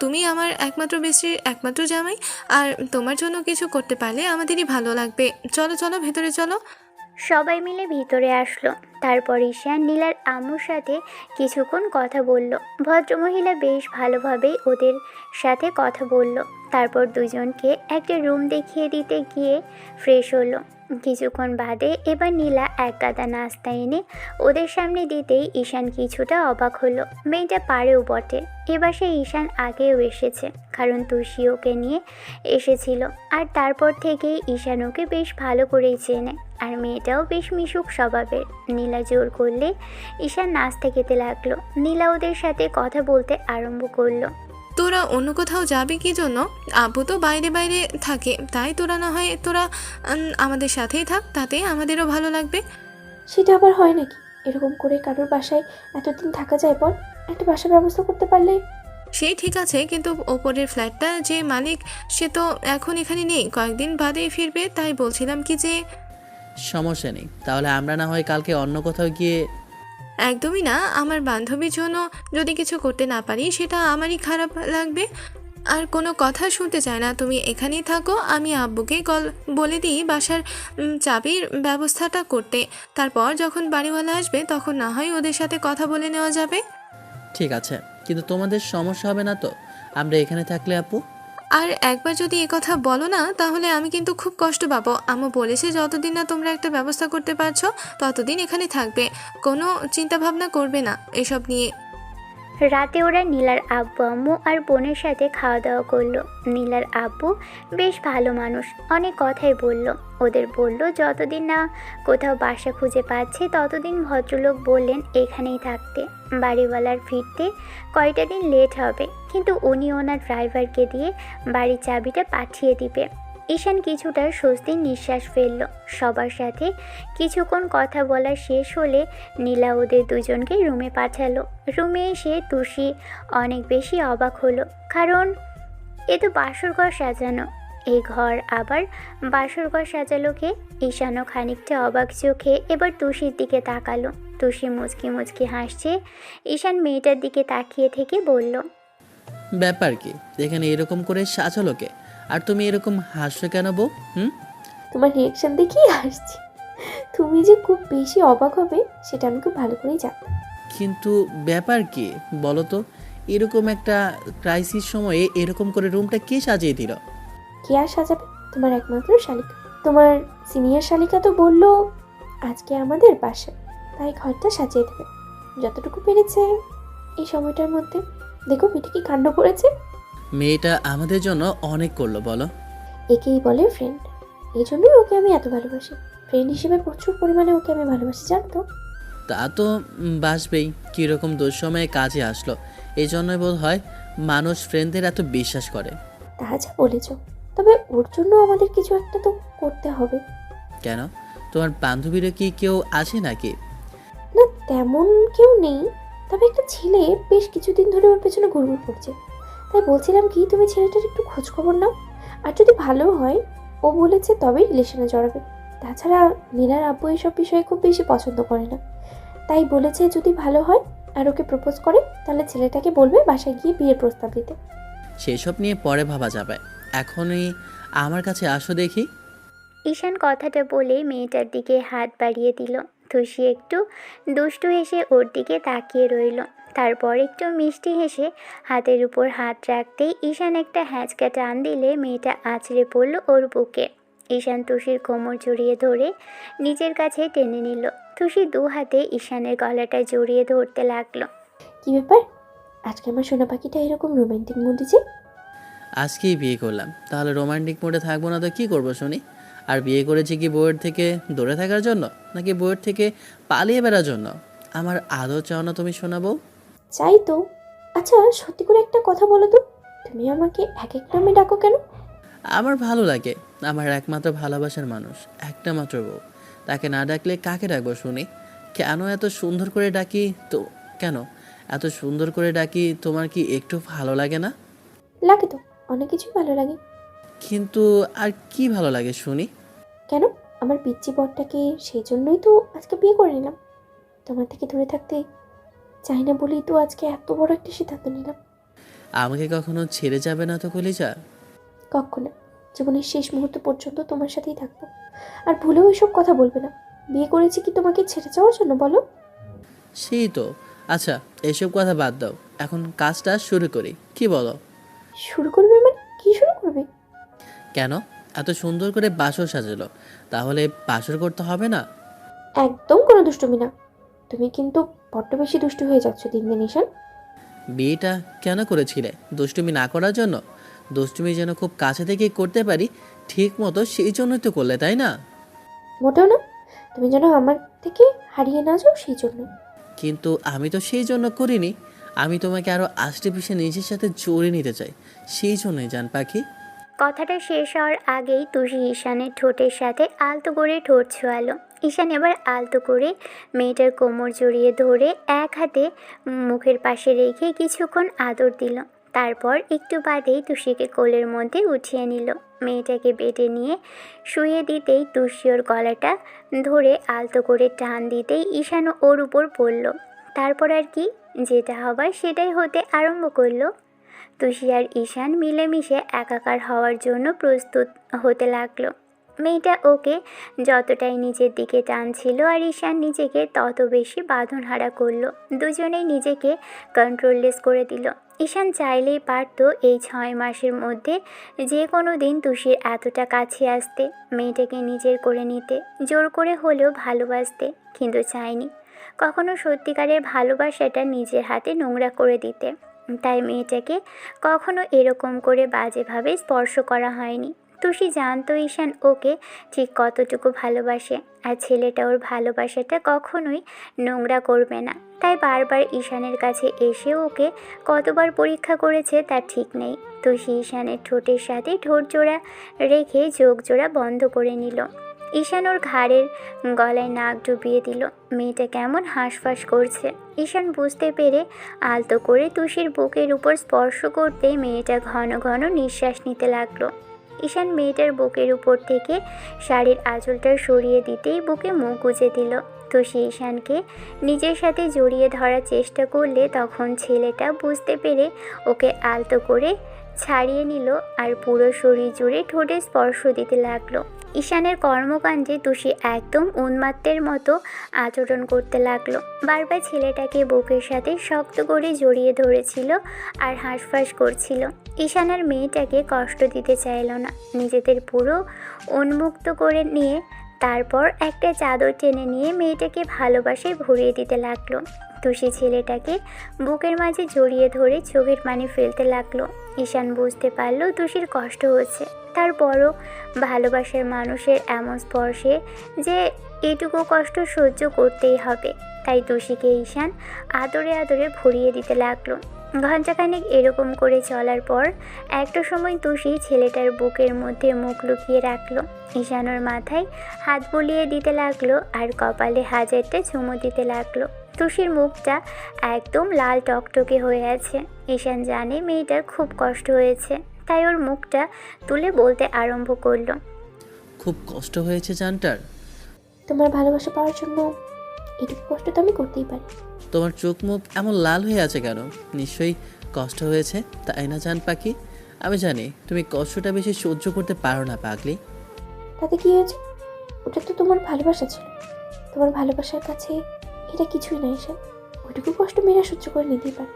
তুমি আমার একমাত্র বেস্টির একমাত্র জামাই, আর তোমার জন্য কিছু করতে পারলে আমাদেরই ভালো লাগবে। চলো চলো, ভেতরে চলো। সবাই মিলে ভিতরে আসলো। তারপর ঈশান নীলার আম্মুর সাথে কিছুক্ষণ কথা বলল। ভদ্রমহিলা বেশ ভালোভাবেই ওদের সাথে কথা বলল। তারপর দুজনকে একটা রুম দেখিয়ে দিতে গিয়ে ফ্রেশ হলো। কিছুক্ষণ বাদে এবার নীলা এক গাদা নাস্তা এনে ওদের সামনে দিতেই ঈশান কিছুটা অবাক হলো। মেয়েটা পারেও বটে। এবার সে ঈশান আগেও এসেছে, কারণ তুষি ওকে নিয়ে এসেছিল। আর তারপর থেকেই ঈশান ওকে বেশ ভালো করেই চেনে। আর মেয়েটাও বেশ মিশুক স্বভাবের। নীলা জোর করলে ঈশান নাস্তা খেতে লাগলো। নীলা ওদের সাথে কথা বলতে আরম্ভ করলো। তোরা অন্য কোথাও যাবে কি জন্য? আব্বু তো বাইরে বাইরে থাকে, তাই তোরা না হয় আমাদের সাথেই থাক, তাতে আমাদেরও ভালো লাগবে। সেটা আবার হয় নাকি? এরকম করে কারোর বাসায় এতদিন থাকা যায় বল? একটা বাসার ব্যবস্থা করতে পারলে। সেই ঠিক আছে, কিন্তু ওপরের ফ্ল্যাটটা যে মালিক সে তো এখন এখানে নেই, কয়েকদিন বাদেই ফিরবে। তাই বলছিলাম কি যে। সমস্যা নেই, তাহলে আমরা না হয় কালকে অন্য কোথাও গিয়ে। একদমই না, আমার বান্ধবীর জন্য যদি কিছু করতে না পারি সেটা আমারই খারাপ লাগবে। আর কোনো কথা শুনতে চায় না। তুমি এখানেই থাকো, আমি আব্বুকে বলে দিই বাসার চাবির ব্যবস্থাটা করতে। তারপর যখন বাড়িওয়ালা আসবে তখন না হয় ওদের সাথে কথা বলে নেওয়া যাবে। ঠিক আছে, কিন্তু তোমাদের সমস্যা হবে না তো আমরা এখানে থাকলে আপু? আর একবার যদি কথা বলো না তাহলে আমি কিন্তু খুব কষ্ট পাবো। আম্মু বলেছে যতদিন না তোমরা একটা ব্যবস্থা করতে পারছো ততদিন এখানে থাকবে, কোনো চিন্তা ভাবনা করবে না এসব নিয়ে। রাতে ওরা নীলার আব্বু আম্মু আর বোনের সাথে খাওয়া দাওয়া করলো। নীলার আব্বু বেশ ভালো মানুষ, অনেক কথাই বলল। ওদের বলল যতদিন না কোথাও বাসা খুঁজে পাচ্ছে ততদিন ভদ্রলোক বললেন এখানেই থাকতে। বাড়িওয়ালার ফিরতে কয়টা দিন লেট হবে, কিন্তু উনি ওনার ড্রাইভারকে দিয়ে বাড়ির চাবিটা পাঠিয়ে দিবে। ঈশান কিছুটা স্বস্তির নিঃশ্বাস ফেলল। সবার সাথে কিছুক্ষণ কথা বলা শেষ হলে নীলা ওদের দুজনকে রুমে পাঠালো। রুমে এসে তুষি অনেক বেশি অবাক হলো, কারণ এ তো বাসরঘর সাজানো। এই ঘর আবার বাসরঘর সাজালো কে? ঈশানও খানিকটা অবাক চোখে এবার তুষির দিকে তাকালো। তুষি মুচকি মুচকি হাসছে। ঈশান মেয়েটার দিকে তাকিয়ে থেকে বলল, ব্যাপার কি এখানে এরকম করে সাজালো কে? আর তুমি এরকম হাসছো কেন বউ? তোমার রিয়েকশন দেখেই হাসছি। তুমি যে খুব বেশি অবাক হবে সেটা আমি খুব ভালো করেই জানি। কিন্তু ব্যাপার কি বলো তো? এরকম একটা ক্রাইসিস সময়ে এরকম করে রুমটা কে সাজিয়ে দিল? কে আর সাজাবে? তোমার একমাত্র শালিকা। তোমার সিনিয়র শালিকা তো বললো আজকে আমাদের বাসা, তাই ঘরটা সাজিয়ে দেবে যতটুকু পেরেছে এই সময়টার মধ্যে। দেখো মেয়েটা কি কাণ্ড করেছে। মেয়েটা আমাদের জন্য অনেক করলো বলো। একেই বলে ফ্রেন্ড, এই জন্যই ওকে আমি এত ভালোবাসি। ফ্রেন্ড হিসেবে প্রচুর পরিমাণে ওকে আমি ভালোবাসি, জানো তো? তা তো বাসবেই, কীরকম দুঃসময়ে কাজে আসলো, এই জন্যই বোধ হয় মানুষ ফ্রেন্ডদের এত বিশ্বাস করে। তা যা বলেছ, তবে ওর জন্য আমাদের কিছু একটা তো করতে হবে। কেন, তোমার বান্ধবীরা কি কেউ আছে নাকি? না তেমন কেউ নেই, তবে একটা ছেলে বেশ কিছুদিন ধরে ওর পেছনে ঘুরঘুর করছে। তাই বলছিলাম কি তুমি ছেলেটার একটু খোঁজ খবর নাও, আর যদি ভালো হয় ও বলেছে তবেই রিলেশনে জড়াবে। তাছাড়া নীলার আব্বু এসব বিষয়ে খুব বেশি পছন্দ করে না, তাই বলেছে যদি ভালো হয় আর ওকে প্রপোজ করে তাহলে ছেলেটাকে বলবে বাসায় গিয়ে বিয়ের প্রস্তাব দিতে। সেসব নিয়ে পরে ভাবা যাবে, এখনই আমার কাছে আসো দেখি। ঈশান কথাটা বলে মেয়েটার দিকে হাত বাড়িয়ে দিল। তুষি একটু দুষ্টু হেসে ওর দিকে তাকিয়ে রইল। তারপর একটু মিষ্টি হেসে হাতের উপর হাত রাখতেই ঈশান একটা হ্যাঁচকা টান দিলে মেয়েটা আছড়ে পড়ল ওর বুকে। ঈশান তুষির কোমর জড়িয়ে ধরে নিজের কাছে টেনে নিল। তুষি দু হাতে ঈশানের গলাটা জড়িয়ে ধরতে লাগলো। কি ব্যাপার, আজকে আমার সোনা পাখিটা এরকম রোমান্টিক মুডে যে? আজকেই বিয়ে করলাম, তাহলে রোমান্টিক মোডে থাকবো না তো কী করবো শুনি? আর বিয়ে করেছি কি বউয়ের থেকে দূরে থাকার জন্য, নাকি বউয়ের থেকে পালিয়ে বেড়ার জন্য? আমার আদৌ চাও না তুমি শোনাবো? চাই তো। আচ্ছা সত্যি করে একটা কথা বলো তো, তুমি আমাকে এক এক নামে ডাকো কেন? আমার ভালো লাগে, আমার একমাত্র ভালোবাসার মানুষ, একটা মাত্র বউ, তাকে না ডাকলে কাকে ডাকবো শুনি? কেন এত সুন্দর করে ডাকি তো? কেন এত সুন্দর করে ডাকি তোমার কি একটু ভালো লাগে না? লাগে তো, অনেক কিছুই ভালো লাগে। কিন্তু আর কি ভালো লাগে শুনি? কেন, আমার পিচ্চি বরটাকে, সেই জন্যই তো আজকে বিয়ে করে নিলাম। তোমার থেকে দূরে থাকতে চাই না বলেই তো আজকে এত বড় একটা সিদ্ধান্ত নিলাম। আমাকে কখনো ছেড়ে যাবে না তো কলিজা? কখনো, জীবনের শেষ মুহূর্ত পর্যন্ত তোমার সাথেই থাকবো। আর ভুলেও এসব কথা বলবে না। বিয়ে করেছি কি তোমাকে ছেড়ে যাওয়ার জন্য বলো? সেই তো। আচ্ছা এসব কথা বাদ দাও, এখন কাজটা শুরু করি, কি বলো? শুরু করবে মানে কি শুরু করবে? কেন, এত সুন্দর করে বাসর সাজালো, তাহলে বাসর করতে হবে না? একদম কোনো দুষ্টুমি না। তুমি কিন্তু বড্ড বেশি দুষ্টু হয়ে যাচ্ছ দিন দিন ঈশান। বিয়েটা কেন করেছিলে? দুষ্টুমি না করার জন্য? দুষ্টুমি যেন খুব কাছে থেকে করতে পারি ঠিক মতো, সেই জন্যই তো করলে, তাই না? মোটেও না, তুমি যেন আমার থেকে হারিয়ে না যাও সেই জন্য। কিন্তু আমি তো সেই জন্য করিনি, আমি তোমাকে আরও আষ্টে পিষে নিজের সাথে জড়িয়ে নিতে চাই, সেই জন্যই জান পাখি। কথাটা শেষ হওয়ার আগেই তুষি ঈশানের ঠোঁটের সাথে আলতো করে ঠোঁট ছোঁয়ালো। ঈশান এবার আলতো করে মেয়েটার কোমর জড়িয়ে ধরে এক হাতে মুখের পাশে রেখে কিছুক্ষণ আদর দিল। তারপর একটু বাদেই তুষিকে কোলের মধ্যে উঠিয়ে নিল। মেয়েটাকে বেডে নিয়ে শুয়ে দিতেই তুষি ওর গলাটা ধরে আলতো করে টান দিতেই ঈশানও ওর উপর পড়ল। তারপর আর কি, যেটা হবার সেটাই হতে আরম্ভ করলো। তুষি আর ঈশান মিলেমিশে একাকার হওয়ার জন্য প্রস্তুত হতে লাগলো। মেয়েটা ওকে যতটাই নিজের দিকে টানছিল আর ঈশান নিজেকে তত বেশি বাঁধনহারা করলো। দুজনেই নিজেকে কন্ট্রোললেস করে দিল। ঈশান চাইলেই পারত এই 6 মাসের মধ্যে যে কোনো দিন তুষির এতটা কাছে আসতে, মেয়েটাকে নিজের করে নিতে, জোর করে হলেও ভালোবাসতে, কিন্তু চায়নি কখনো সত্যিকারের ভালোবাসাটা নিজের হাতে নোংরা করে দিতে। তাই মেয়েটাকে কখনো এরকম করে বাজেভাবে স্পর্শ করা হয়নি। তুষি জানতো ঈশান ওকে ঠিক কতটুকু ভালোবাসে, আর ছেলেটা ওর ভালোবাসাটা কখনোই নোংরা করবে না। তাই বারবার ঈশানের কাছে এসে ওকে কতবার পরীক্ষা করেছে তার ঠিক নেই। তুষি ঈশানের ঠোঁটের সাথে ঠোঁট জোড়া রেখে চোখ জোড়া বন্ধ করে নিল। ঈশান ওর ঘাড়ের গলায় নাক ডুবিয়ে দিল। মেয়েটা কেমন হাঁসফাঁস করছে। ঈশান বুঝতে পেরে আলতো করে তুষির বুকের উপর স্পর্শ করতে মেয়েটা ঘন ঘন নিঃশ্বাস নিতে লাগলো। ঈশান মেয়েটার বুকের উপর থেকে শাড়ির আঁচলটা সরিয়ে দিতেই বুকে মুখ গুজে দিল। তুষি ঈশানকে নিজের সাথে জড়িয়ে ধরার চেষ্টা করলে তখন ছেলেটা বুঝতে পেরে ওকে আলতো করে ছাড়িয়ে নিল আর পুরো শরীর জুড়ে ঠোঁটে স্পর্শ দিতে লাগলো। ঈশানের কর্মকাণ্ডে তুষি একদম উন্মাত্তের মতো আচরণ করতে লাগলো। বারবার ছেলেটাকে বুকের সাথে শক্ত করে জড়িয়ে ধরেছিল আর হাঁসফাঁস করছিল। ঈশান আর মেয়েটাকে কষ্ট দিতে চাইল না। নিজেদের পুরো উন্মুক্ত করে নিয়ে তারপর একটা চাদর টেনে নিয়ে মেয়েটাকে ভালোবাসায় ভরিয়ে দিতে লাগলো। তুষি ছেলেটাকে বুকের মাঝে জড়িয়ে ধরে চোখের পানি ফেলতে লাগলো। ঈশান বুঝতে পারলো তুষির কষ্ট হচ্ছে, তার বড় ভালোবাসার মানুষের এমন স্পর্শে যে এটুকু কষ্ট সহ্য করতেই হবে। তাই তুষিকে ঈশান আদরে আদরে ভরিয়ে দিতে লাগলো। ঘণ্টাখানেক এরকম করে চলার পর একটা সময় তুষি ছেলেটার বুকের মধ্যে মুখ লুকিয়ে রাখলো। ঈশান ওর মাথায় হাত বুলিয়ে দিতে লাগলো আর কপালে হাজারটা চুমু দিতে লাগলো। তুষির মুখটা একদম লাল টকটকে হয়ে আছে। ঈশান জানে মেয়েটার খুব কষ্ট হয়েছে, তাই ওর মুখটা তুলে বলতে আরম্ভ করলো। খুব কষ্ট হয়েছে জানটার? তোমার ভালোবাসা পাওয়ার জন্য এটুকু কষ্ট তো আমি করতেই পারি। তোমার চোখ মুখ এমন লাল হয়ে আছে কেন? নিশ্চয়ই কষ্ট হয়েছে, তাই না জান পাখি? আমি জানি তুমি কষ্টটা বেশি সহ্য করতে পারো না পাগলি। তাতে কি হয়েছে? ওটা তো তোমার ভালোবাসা ছিল। তোমার ভালোবাসার কাছে এটা কিছুই না ঈশান। ওইটুকু কষ্ট মেয়েরা সহ্য করে নিতেই পারে।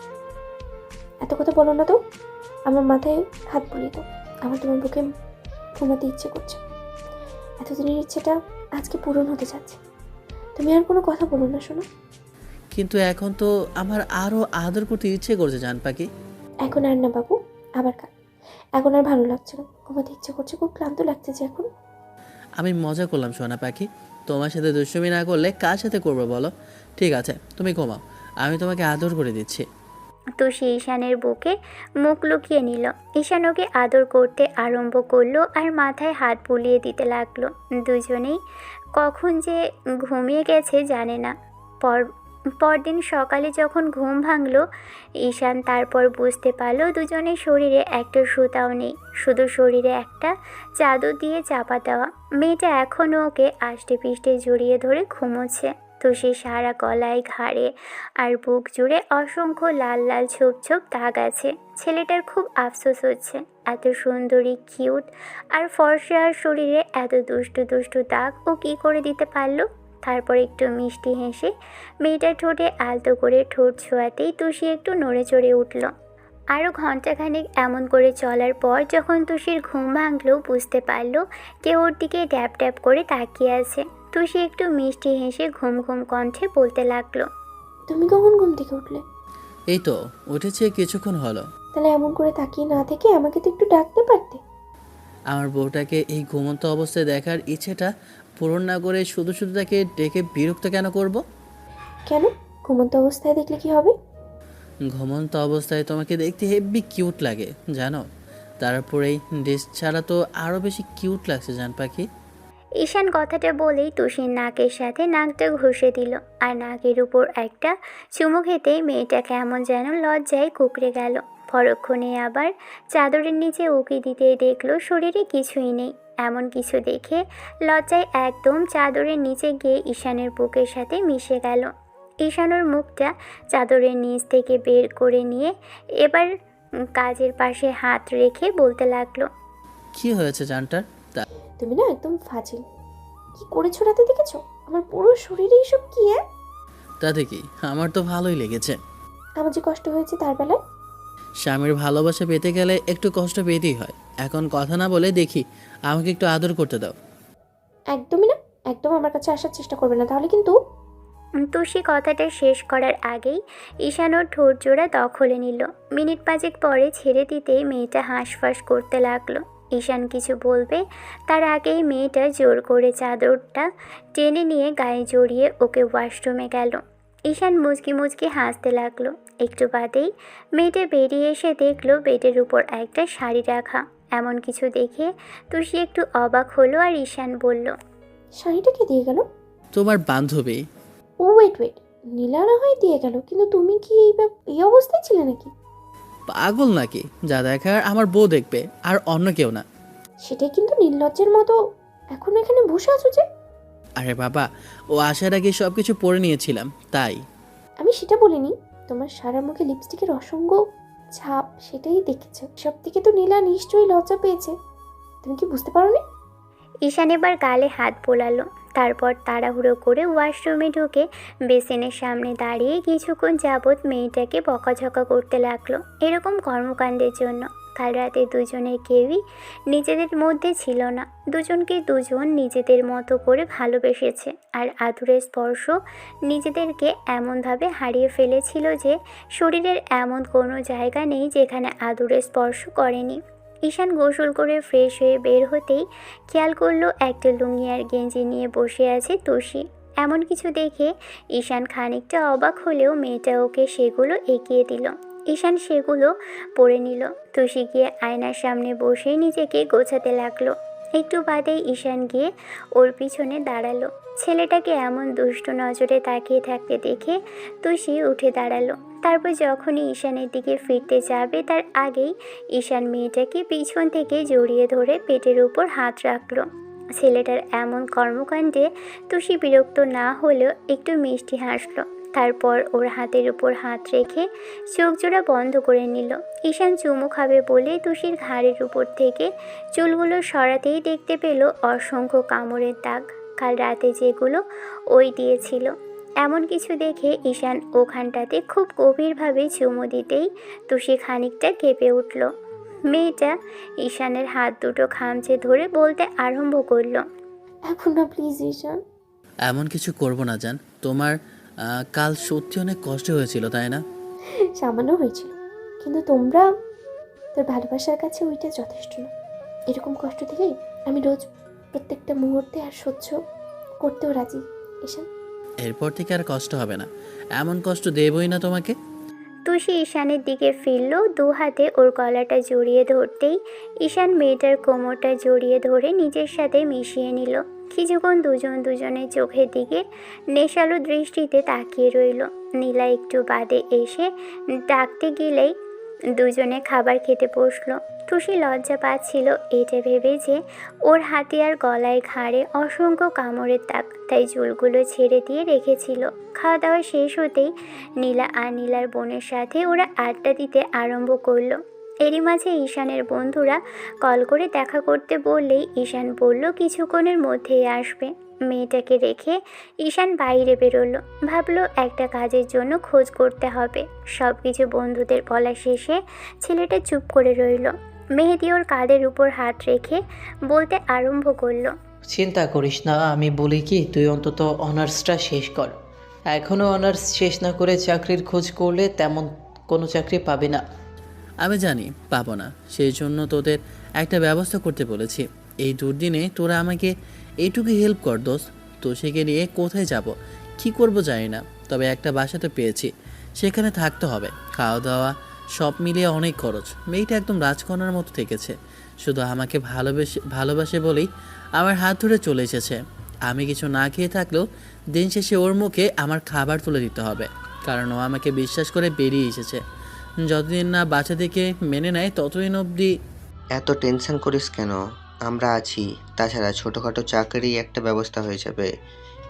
এত কথা বলো না তো। আমার মাথায় হাত বুলিয়ে দাও। আমার তোমার বুকে ঘুমাতে ইচ্ছে করছে। এতদিনের ইচ্ছেটা আজকে পূরণ হতে যাচ্ছে। তুমি আর কোনো কথা বলো না শোনো। কিন্তু এখন তো আমার আরও আদর করতে ইচ্ছে করছে জান পাখি। এখন আর না বাবু, আবার কাল। এখন আর ভালো লাগছে না, ঘুমাতে ইচ্ছে করছে, খুব ক্লান্ত লাগছে যে এখন। আমি মজা করলাম সোনা পাখি। তোমার সাথে দুষ্টুমি না করলে কার সাথে করবো বলো? ঠিক আছে তুমি ঘুমাও, আমি তোমাকে আদর করে দিচ্ছি। তুষি ঈশানের বুকে মুখ লুকিয়ে নিল। ঈশান ওকে আদর করতে আরম্ভ করলো আর মাথায় হাত বুলিয়ে দিতে লাগলো। দুজনেই কখন যে ঘুমিয়ে গেছে জানে না। পরদিন সকালে যখন ঘুম ভাঙলো ঈশান তারপর বুঝতে পারলো দুজনের শরীরে একটা সুতাও নেই, শুধু শরীরে একটা চাদর দিয়ে চাপা দেওয়া। মেয়েটা এখনও ওকে আষ্টে পিষ্টে জড়িয়ে ধরে ঘুমোচ্ছে। তুষি সারা গলায়, ঘাড়ে আর বুক জুড়ে অসংখ্য লাল লাল ছোপ ছোপ দাগ আছে। ছেলেটার খুব আফসোস হচ্ছে, এত সুন্দরী, কিউট আর ফর্সা আর শরীরে এত দুষ্টু দুষ্টু দাগ ও কী করে দিতে পারলো। তারপর একটু মিষ্টি হেসে মেয়েটার ঠোঁটে আলতো করে ঠোঁট ছোঁয়াতেই তুষি একটু নড়ে চড়ে উঠল। আরও ঘণ্টাখানেক এমন করে চলার পর যখন তুষির ঘুম ভাঙলো বুঝতে পারলো কেউ ওর দিকে ড্যাপ ড্যাপ করে তাকিয়ে আছে। তুষি একটু মিষ্টি হেসে ঘুম ঘুম কণ্ঠে বলতে লাগলো, তুমি কখন ঘুম থেকে উঠলে? এই তো উঠেছে কিছুক্ষণ হলো। তাহলে এমন করে তাকিয়ে না থেকে আমাকে তো একটু ডাকতে পারতে। আমার বউটাকে এই ঘুমন্ত অবস্থায় দেখার ইচ্ছেটা পূরণ না করে শুধু শুধু তাকে ডেকে বিরক্ত কেন করব? কেন? ঘুমন্ত অবস্থায় দেখলে কি হবে? ঘুমন্ত অবস্থায় তোমাকে দেখতে হেব্বি কিউট লাগে জানো। তারপরে এই ড্রেস ছাড়া তো আরও বেশি কিউট লাগছে জান পাখি। ঈশান কথাটা বলেই তুষির নাকের সাথে নাকটা ঘষে দিল আর নাকের উপর একটা চুমু খেতেই মেয়েটা কেমন যেন লজ্জায় কুঁকড়ে গেল। পরক্ষণে আবার চাদরের নিচে উকি দিতেই দেখলো শরীরে কিছুই নেই। এমন কিছু দেখে লজ্জায় একদম চাদরের নিচে গিয়ে ঈশানের বুকের সাথে মিশে গেল। ঈশানোর মুখটা চাদরের নিচ থেকে বের করে নিয়ে এবার কাজের পাশে হাত রেখে বলতে লাগলো। কি হয়েছে জানটার? তুমি না একদম ফাজিল। কি করেছো রাতে দেখেছো? আমার পুরো শরীরে এইসব কি? তাতে কি, আমার তো ভালোই লেগেছে। আমার যে কষ্ট হয়েছে তার বেলায়। স্বামীর ভালোবাসা পেতে গেলে একটু কষ্ট পেতেই হয়। এখন কথা না বলে দেখি, আমাকে একটু আদর করতে দাও। একদমই না, একদম আমার কাছে আসার চেষ্টা করবে না, তাহলে কিন্তু। তুষি কথাটা শেষ করার আগেই ঈশান ওর ঠোঁট জোড়া দখলে নিল। মিনিট 5 পরে ছেড়ে দিতেই মেয়েটা হাঁসফাঁস করতে লাগলো। ঈশান কিছু বলবে তার আগেই মেয়েটা জোর করে চাদরটা টেনে নিয়ে গায়ে জড়িয়ে ওকে ওয়াশরুমে গেল। ঈশান মুচকি মুচকি হাসতে লাগলো। একটু বাদেই মেয়েটা বেরিয়ে এসে দেখলো বেডের উপর একটা শাড়ি রাখা। এমন কিছু দেখে তুষি একটু অবাক হলো আর ঈশান বলল, শাড়িটা কে দিয়ে গেল? তোমার বান্ধবী। ও ওয়েট, নীলা না হয় দিয়ে গেল, কিন্তু তুমি কি এই অবস্থায় ছিলে নাকি? পাগল নাকি? যা দেখার আমার বউ দেখবে, আর অন্য কেউ না। সেটাই কিন্তু নির্লজ্জের মতো এখন এখানে বসে আছো যে। আরে বাবা, ও আসার আগে সব কিছু পরে নিয়েছিলাম তাই। আমি সেটা বলিনি, তোমার সারা মুখে লিপস্টিকের অসংখ্য ছাপ, সেটাই দেখেছো। সব থেকে তো নীলা নিশ্চয়ই লজ্জা পেয়েছে, তুমি কি বুঝতে পারোনি? ঈশান এবার গালে হাত বোলালো। তারপর তাড়াহুড়ো করে ওয়াশরুমে ঢুকে বেসিনের সামনে দাঁড়িয়ে কিছুক্ষণ যাবৎ মেয়েটাকে বকাঝকা করতে লাগলো। এরকম কর্মকাণ্ডের জন্য কাল রাতে দুজনের কেউই নিজেদের মধ্যে ছিল না। দুজনকে দুজন নিজেদের মতো করে ভালোবেসেছে, আর আদুরের স্পর্শ নিজেদেরকে এমনভাবে হারিয়ে ফেলেছিল যে শরীরের এমন কোনো জায়গা নেই যেখানে আদুরের স্পর্শ করেনি। ঈশান গোসল করে ফ্রেশ হয়ে বের হতেই খেয়াল করলো একটা লুঙ্গি আর গেঞ্জি নিয়ে বসে আছে তুষি। এমন কিছু দেখে ঈশান খানিকটা অবাক হলেও মেয়েটা ওকে সেগুলো এগিয়ে দিল। ঈশান সেগুলো পরে নিল। তুষি গিয়ে আয়নার সামনে বসে নিজেকে গোছাতে লাগলো। একটু বাদেই ঈশান গিয়ে ওর পিছনে দাঁড়ালো। ছেলেটাকে এমন দুষ্ট নজরে তাকিয়ে থাকতে দেখে তুষি উঠে দাঁড়ালো। তারপর যখনই ঈশানের দিকে ফিরতে যাবে তার আগেই ঈশান মেয়েটাকে পিছন থেকে জড়িয়ে ধরে পেটের উপর হাত রাখলো। ছেলেটার এমন কর্মকাণ্ডে তুষি বিরক্ত না হলেও একটু মিষ্টি হাসলো। তারপর ওর হাতের উপর হাত রেখে চোখ জোড়া বন্ধ করে নিল। ঈশান চুমু খাবে বলে তুষির ঘাড়ের উপর থেকে চুলগুলো সরাতেই দেখতে পেল অসংখ্য কামড়ের দাগ, কাল রাতে যেগুলো ওই দিয়েছিল। এমন কিছু দেখে ঈশান ওখানটাতে খুব গভীরভাবে চুমু দিতেই তুষি খানিকটা কেঁপে উঠল। মেয়েটা ঈশানের হাত দুটো খামচে ধরে বলতে আরম্ভ করলো, এখন না প্লিজ ঈশান। এমন কিছু করব না জান। তোমার কাল সত্যি অনেক কষ্ট হয়েছিল তাই না? সামান্য হয়েছিল, কিন্তু তোর ভালোবাসার কাছে ওইটা যথেষ্ট না। এরকম কষ্ট দিলে আমি রোজ প্রত্যেকটা মুহূর্তে আর সহ্য করতেও রাজি ঈশান। এরপর থেকে আর কষ্ট হবে না, এমন কষ্ট দেবই না তোমাকে। তুষি ঈশানের দিকে ফিরল। দু হাতে ওর গলাটা জড়িয়ে ধরতেই ঈশান মেয়েটার কোমরটা জড়িয়ে ধরে নিজের সাথে মিশিয়ে নিল। কিছুক্ষণ দুজনের চোখের দিকে নেশালো দৃষ্টিতে তাকিয়ে রইল। নীলা একটু বাদে এসে ডাকতে গেলেই দুজনে খাবার খেতে বসলো। তুষি লজ্জা পাচ্ছিল এটা ভেবে যে ওর হাতে আর গলায় ঘাড়ে অসংখ্য কামড়ের দাগ, তাই চুলগুলো ছেড়ে দিয়ে রেখেছিল। খাওয়া দাওয়া শেষ হতেই নীলা আর নীলার বোনের সাথে ওরা আড্ডা দিতে আরম্ভ করলো। এরই মাঝে ঈশানের বন্ধুরা কল করে দেখা করতে বললেই ঈশান বলল কিছুক্ষণের মধ্যেই আসবে। মেয়েটাকে রেখে ঈশান বাইরে বেরোলো। ভাবলো একটা কাজের জন্য খোঁজ করতে হবে। সব কিছু বন্ধুদের বলা শেষে ছেলেটা চুপ করে রইল। মেহেদি ওর কাঁধের উপর হাত রেখে বলতে আরম্ভ করলো, চিন্তা করিস না, আমি বলি কি তুই অন্তত অনার্সটা শেষ কর। এখনও অনার্স শেষ না করে চাকরির খোঁজ করলে তেমন কোনো চাকরি পাবি না। আমি জানি পাবো না, সেই জন্য তোদের একটা ব্যবস্থা করতে বলেছি। এই দুর্দিনে তোরা আমাকে এইটুকু হেল্প কর দোস্ত। তোষিকে নিয়ে কোথায় যাব, কি করব জানি না, তবে একটা বাসা তো পেয়েছি, সেখানে থাকতে হবে। খাওয়া দাওয়া সব মিলিয়ে অনেক খরচ। মেয়েটা একদম রাজকন্যার মতো থেকেছে, শুধু আমাকে ভালোবাসে বলেই আমার হাত ধরে চলে এসেছে। আমি কিছু না খেয়ে থাকলেও দিন শেষে ওর মুখে আমার খাবার তুলে দিতে হবে, কারণ ও আমাকে বিশ্বাস করে বেরিয়ে এসেছে। যতদিন না বাচ্চা থেকে মেনে নেয় ততদিন অবধি। এত টেনশন করিস কেন, আমরা আছি। তাছাড়া ছোটোখাটো চাকরি একটা ব্যবস্থা হয়ে যাবে,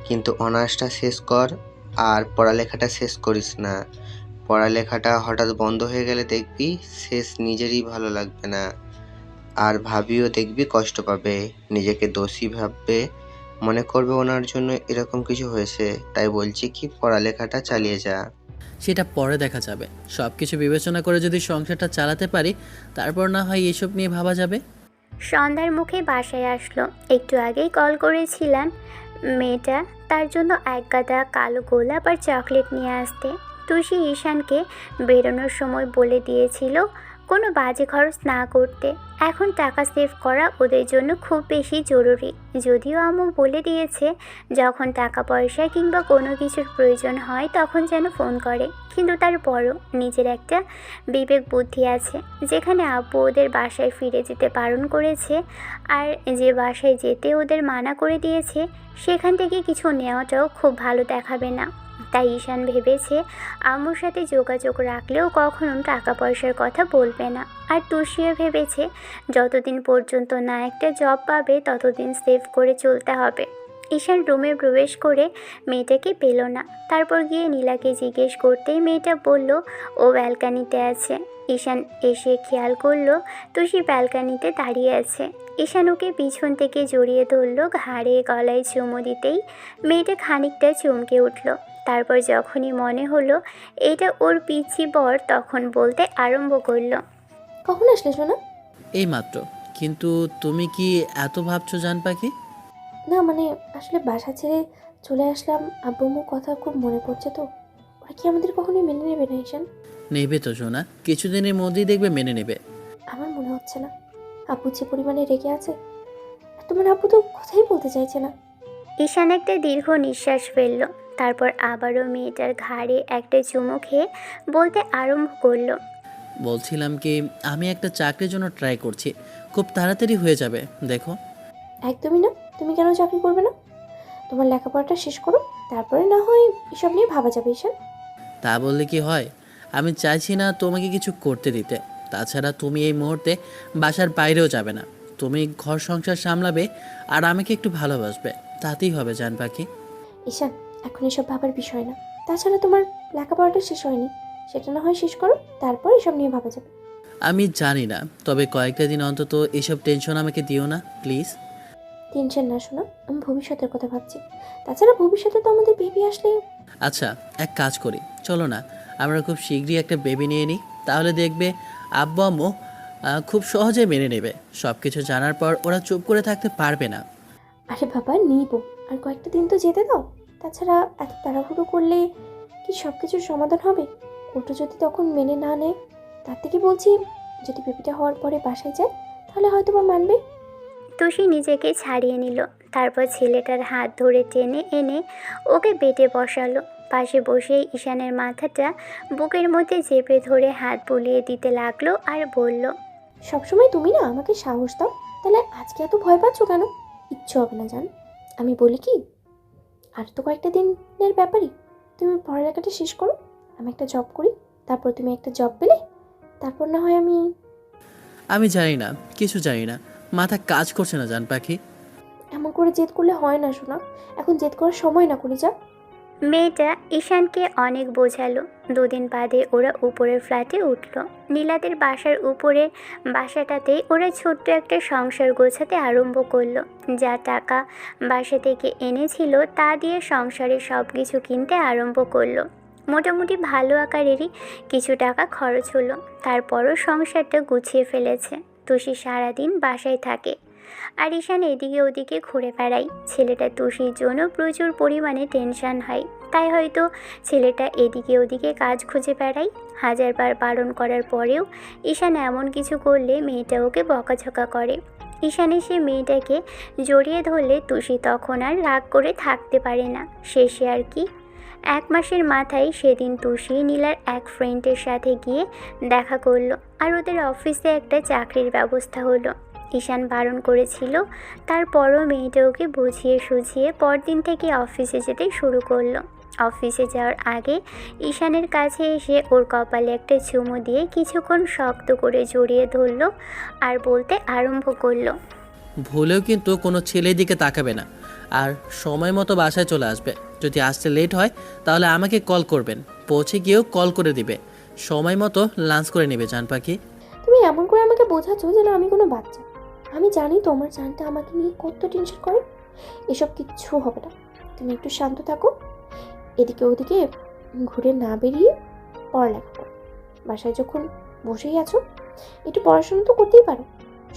কিন্তু অনার্সটা শেষ কর আর পড়ালেখাটা শেষ করিস না। পড়ালেখাটা হঠাৎ বন্ধ হয়ে গেলে দেখবি শেষ নিজেরই ভালো লাগবে না, আর ভাবিও দেখবি কষ্ট পাবে, নিজেকে দোষী ভাববে, মনে করবে ওনার জন্য এরকম কিছু হয়েছে। তাই বলছি কি পড়ালেখাটা চালিয়ে যা। সেটা পরে দেখা যাবে। সব কিছু বিবেচনা করে যদি সংসারটা চালাতে পারি, তারপর না হয় এসব নিয়ে ভাবা যাবে। সন্ধ্যার মুখে বাসায় আসলো। একটু আগেই কল করেছিলাম মেয়েটা তার জন্য এক গাদা কালো গোলাপ আর চকলেট নিয়ে আসতে। তুষি ঈশানকে বেরোনোর সময় বলে দিয়েছিল কোনো বাজে খরচ না করতে। এখন টাকা সেভ করা ওদের জন্য খুব বেশি জরুরি। যদিও আম্মু বলে দিয়েছে যখন টাকা পয়সা কিংবা কোনো কিছুর প্রয়োজন হয় তখন যেন ফোন করে, কিন্তু তারপরও নিজের একটা বিবেক বুদ্ধি আছে। যেখানে আব্বু ওদের বাসায় ফিরে যেতে বারণ করেছে আর যে বাসায় যেতে ওদের মানা করে দিয়েছে, সেখান থেকে কিছু নেওয়াটাও খুব ভালো দেখাবে না। তাই ঈশান ভেবেছে আম্মুর সাথে যোগাযোগ রাখলেও কখনো টাকা পয়সার কথা বলবে না। আর তুষিও ভেবেছে যতদিন পর্যন্ত না একটা জব পাবে ততদিন সেভ করে চলতে হবে। ঈশান রুমে প্রবেশ করে মেয়েটাকে পেল না। তারপর গিয়ে নীলাকে জিজ্ঞেস করতেই মেয়েটা বলল ও ব্যালকানিতে আছে। ঈশান এসে খেয়াল করলো তুষি ব্যালকানিতে দাঁড়িয়ে আছে। ঈশান ওকে পিছন থেকে জড়িয়ে ধরল, ঘাড়ে গলায় চুমু দিতেই মেয়েটা খানিকটা চমকে উঠল। তারপর যখনই মনে হলো এটা ওর পিচ্ছি বর, তখন বলতে আরম্ভ করলো, কখন আসলে শোনা? এই মাত্র। কিন্তু তুমি কি এত ভাবছো জান পাখি? না মানে আসলে বাসা ছেড়ে চলে আসলাম, আব্বু আম্মুর কথা খুব মনে পড়ছে তো। ওরা কি আমাদের কখনোই মেনে নেবে না ঈশান? নেবে তো সোনা, কিছুদিনের মধ্যেই দেখবে মেনে নেবে। আমার মনে হচ্ছে না। আব্বু যে পরিমাণে রেগে আছে, আর তোমার আব্বু তো কথাই বলতে চাইছে না। ঈশান একটা দীর্ঘ নিঃশ্বাস ফেলল। তারপর আবারও মেয়েটার ঘাড়ে একটা চুমু খেয়ে বলতে আরম্ভ করলো, বলছিলাম কি, আমি একটা চাকরির জন্য ট্রাই করছি, খুব তাড়াতাড়ি হয়ে যাবে দেখো। একদমই না। তুমি কেন চাকরি করবে না? তোমার লেখাপড়াটা শেষ করো, তারপরে না হয় এসব নিয়ে ভাবা যাবে ঈশান। তা বললে কি হয়? আমি চাইছি না তোমাকে কিছু করতে দিতে। তাছাড়া তুমি এই মুহূর্তে বাসার বাইরেও যাবে না, তুমি ঘর সংসার সামলাবে আর আমাকে একটু ভালোবাসবে, তাতেই হবে জান পাখি। ঈশান, এখন এসব ভাবার বিষয় না। তাছাড়া তোমার লেখাপড়াটা শেষ হয়নি, সেটা না হয় শেষ করো, তারপর এসব নিয়ে ভাবা যাবে। আমি জানি না, তবে কয়েকটা দিন অন্তত এসব টেনশন আমাকে দিও না প্লিজ। টেনশন না শোনা, আমি ভবিষ্যতের কথা ভাবছি। তাছাড়া ভবিষ্যতে তো আমাদের বেবি আসলে। আচ্ছা, এক কাজ করি, চলো না আমরা খুব শীঘ্রই একটা বেবি নিয়ে নিই, তাহলে দেখবে আব্বু আম্মু খুব সহজে মেনে নেবে। সব কিছু জানার পর ওরা চুপ করে থাকতে পারবে না। আরে বাবা, নিব, আর কয়েকটা দিন তো যেতে দাও। তাছাড়া এত তাড়াহুড়ো করলে কি সব কিছুর সমাধান হবে? ওটা যদি তখন মেনে না নেয়, তার থেকে বলছি যদি বেবিটা হওয়ার পরে বাসায় যায় তাহলে হয়তো বা মানবে। তুষি নিজেকে ছাড়িয়ে নিল। তারপর ছেলেটার হাত ধরে টেনে এনে ওকে বেডে বসালো। পাশে বসে ঈশানের মাথাটা বুকের মধ্যে চেপে ধরে হাত বুলিয়ে দিতে লাগলো আর বলল, সবসময় তুমি না আমাকে সাহস দাও, তাহলে আজকে এত ভয় পাচ্ছ কেন? কিচ্ছু হবে না জান। আমি বলি কি, আর তো কয়েকটা দিনের ব্যাপারই। তুমি পড়ালেখাটা শেষ করো, আমি একটা জব করি, তারপর তুমি একটা জব পেলে তারপর না হয় আমি জানি না, কিছু জানি না, মাথা কাজ করছে না জান পাখি। এমন করে জেদ করলে হয় না শোনা, এখন জেদ করার সময় না করে যা। মেয়েটা ঈশানকে অনেক বোঝালো। দুদিন বাদে ওরা উপরের ফ্ল্যাটে উঠল। নীলাদের বাসার উপরের বাসাটাতেই ওরা ছোট্ট একটা সংসার গোছাতে আরম্ভ করলো। যা টাকা বাসা থেকে এনেছিল তা দিয়ে সংসারে সব কিছু কিনতে আরম্ভ করলো। মোটামুটি ভালো আকারেরই কিছু টাকা খরচ হলো। তারপরও সংসারটা গুছিয়ে ফেলেছে। তুষি সারাদিন বাসায় থাকে আর ঈশান এদিকে ওদিকে ঘুরে বেড়ায়। ছেলেটা তুষির জন্য প্রচুর পরিমাণে টেনশন হয়, তাই হয়তো ছেলেটা এদিকে ওদিকে কাজ খুঁজে বেড়ায়। হাজারবার বারণ করার পরেও ঈশান এমন কিছু করলে মেয়েটা ওকে বকাঝকা করে। ঈশান এসে মেয়েটাকে জড়িয়ে ধরলে তুষি তখন আর রাগ করে থাকতে পারে না। শেষে আর কি, 1 মাসের মাথায় সেদিন তুষি নীলার এক ফ্রেন্ডের সাথে গিয়ে দেখা করলো আর ওদের অফিসে একটা চাকরির ব্যবস্থা হলো। ঈশান বারণ করেছিল, তারপরও মেয়েটা ওকে বুঝিয়ে সুঝিয়ে পরদিন থেকে অফিসে যেতে শুরু করলো। অফিসে যাওয়ার আগে ঈশানের কাছে এসে ওর কপালে একটা চুমু দিয়ে কিছুক্ষণ শক্ত করে জড়িয়ে ধরলো আর বলতে আরম্ভ করলো, ভুলেও কিন্তু কোনো ছেলের দিকে তাকাবে না, আর সময় মতো বাসায় চলে আসবে। যদি আসতে লেট হয় তাহলে আমাকে কল করবেন পৌঁছে গিয়েও কল করে দিবে, সময় মতো লাঞ্চ করে নেবে জান পাখি। তুমি এমন করে আমাকে বোঝাচ্ছ যেন আমি কোনো বাচ্চা। আমি জানি তোমার জানটা আমাকে নিয়ে কত টেনশন করে। এসব কিচ্ছু হবে না, তুমি একটু শান্ত থাকো। এদিকে ওদিকে ঘুরে না বেরিয়ে পড়ালেখা করো। বাসায় যখন বসেই আছো একটু পড়াশোনা তো করতেই পারো।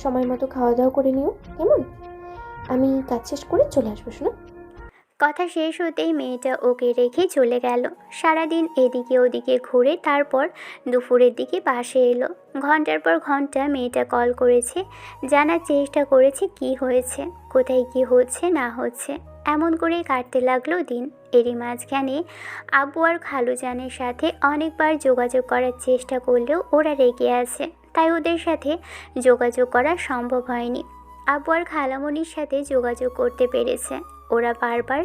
সময় মতো খাওয়া দাওয়া করে নিও, কেমন? আমি কাজ শেষ করে চলে আসবো শোনো। কথা শেষ হতেই মেয়েটা ওকে রেখে চলে গেল। সারাদিন এদিকে ওদিকে ঘুরে তারপর দুপুরের দিকে বাসে এলো। ঘন্টার পর ঘন্টা মেয়েটা কল করেছে, জানার চেষ্টা করেছে কি হয়েছে, কোথায় কি হচ্ছে না হচ্ছে। এমন করেই কাটতে লাগলো দিন। এরই মাঝখানে আব্বু আর খালুজানের সাথে অনেকবার যোগাযোগ করার চেষ্টা করলেও ওরা রেগে আছে, তাই ওদের সাথে যোগাযোগ করা সম্ভব হয়নি। আব্বু আর খালামণির সাথে যোগাযোগ করতে পেরেছে। ওরা বারবার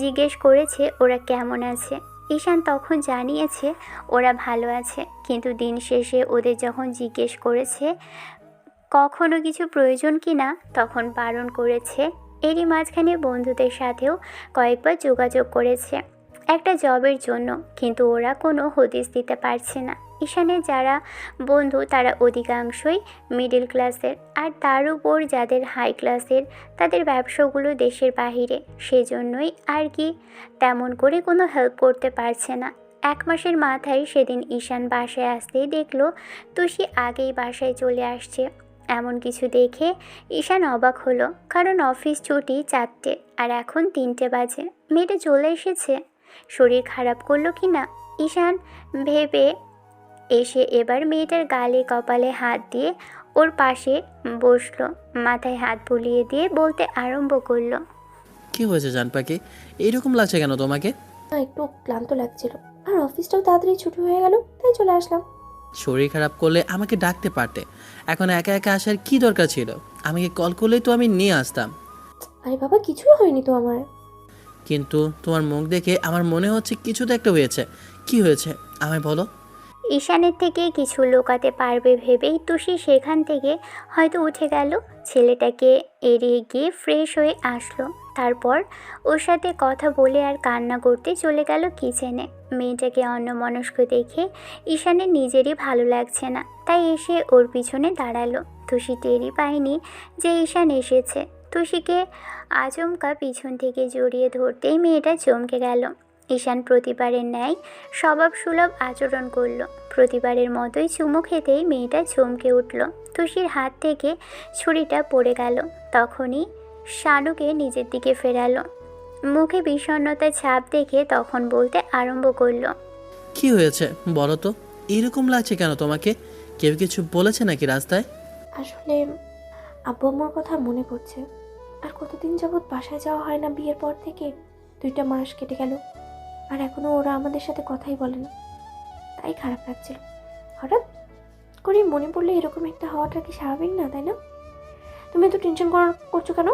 জিজ্ঞেস করেছে ওরা কেমন আছে। ঈশান তখন জানিয়েছে ওরা ভালো আছে, কিন্তু দিন শেষে ওদের যখন জিজ্ঞেস করেছে কখনো কিছু প্রয়োজন কি না, তখন বারণ করেছে। এরই মাঝখানে বন্ধুদের সাথেও কয়েকবার যোগাযোগ করেছে একটা জবের জন্য, কিন্তু ওরা কোনো হদিস দিতে পারছে না। ঈশানের যারা বন্ধু তারা অধিকাংশই মিডল ক্লাসের, আর তার উপর যাদের হাই ক্লাসের তাদের ব্যবসাগুলো দেশের বাহিরে, সেজন্যই আর কি তেমন করে কোনো হেল্প করতে পারছে না। 1 মাসের মাথায় সেদিন ঈশান বাসায় আসতেই দেখলো তুষি আগেই বাসায় চলে আসছে। এমন কিছু দেখে ঈশান অবাক হলো, কারণ অফিস ছুটি 4টে আর এখন 3টে বাজে। মেয়েটা চলে এসেছে, শরীর খারাপ করলো কি না ঈশান ভেবে এসে এবার মেয়েটার গালে কপালে হাত দিয়ে ওর পাশে বসলো, মাথায় হাত বুলিয়ে দিয়ে বলতে আরম্ভ করলো, কি হয়েছে জান পাখি, এইরকম লাগছে কেন তোমাকে? একটু ক্লান্ত লাগছিল, আর অফিসটাও তাড়াতাড়ি ছুটি হয়ে গেল, তাই চলে আসলাম। শরীর খারাপ করলে আমাকে ডাকতে পারতে, এখন একা একা আসার কি দরকার ছিল? আমাকে কল করলেই তো আমি নিয়ে আসতাম। আরে বাবা, কিছুই হয়নি তো আমার। কিন্তু তোমার মুখ দেখে আমার মনে হচ্ছে কিছু তো একটা হয়েছে। কি হয়েছে আমায় বলো। ঈশানের থেকে কিছু লুকাতে পারবে ভেবেই তুষি সেখান থেকে হয়তো উঠে গেল, ছেলেটাকে এড়িয়ে গিয়ে ফ্রেশ হয়ে আসলো। তারপর ওর সাথে কথা বলে আর কান্না করতে চলে গেল কিচেনে। মেয়েটাকে অন্যমনস্ক দেখে ঈশানের নিজেরই ভালো লাগছে না, তাই এসে ওর পিছনে দাঁড়ালো। তুষি টেরই পায়নি যে ঈশান এসেছে। তুষিকে আচমকা পিছন থেকে জড়িয়ে ধরতেই মেয়েটা চমকে গেল। ঈশান প্রতিবারের ন্যায় স্বভাবসুলভ আচরণ করলো। প্রতিবারের মতোই চুমু খেতেই মেয়েটা চমকে উঠল। তুষির হাত থেকে ছুরিটা পড়ে গেল। তখনই শানুকে নিজের দিকে ফেরালো। মুখে বিষণ্ণতার ছাপ দেখে তখন বলতে আরম্ভ করলো, কি হয়েছে বলো তো, এরকম লাগছে কেন তোমাকে? কেউ কিছু বলেছে নাকি রাস্তায়? আসলে আব্বু আম্মুর কথা মনে পড়ছে। আর কতদিন যাবৎ বাসায় যাওয়া হয় না, বিয়ের পর থেকে 2টা মাস কেটে গেল, আর এখনো ওরা আমাদের সাথে কথাই বলে না, তাই খারাপ লাগছিল। হঠাৎ করে মনে পড়লে এরকম একটা হওয়াটা কি স্বাভাবিক না, তাই না? তুমি এত টেনশন করছো কেন?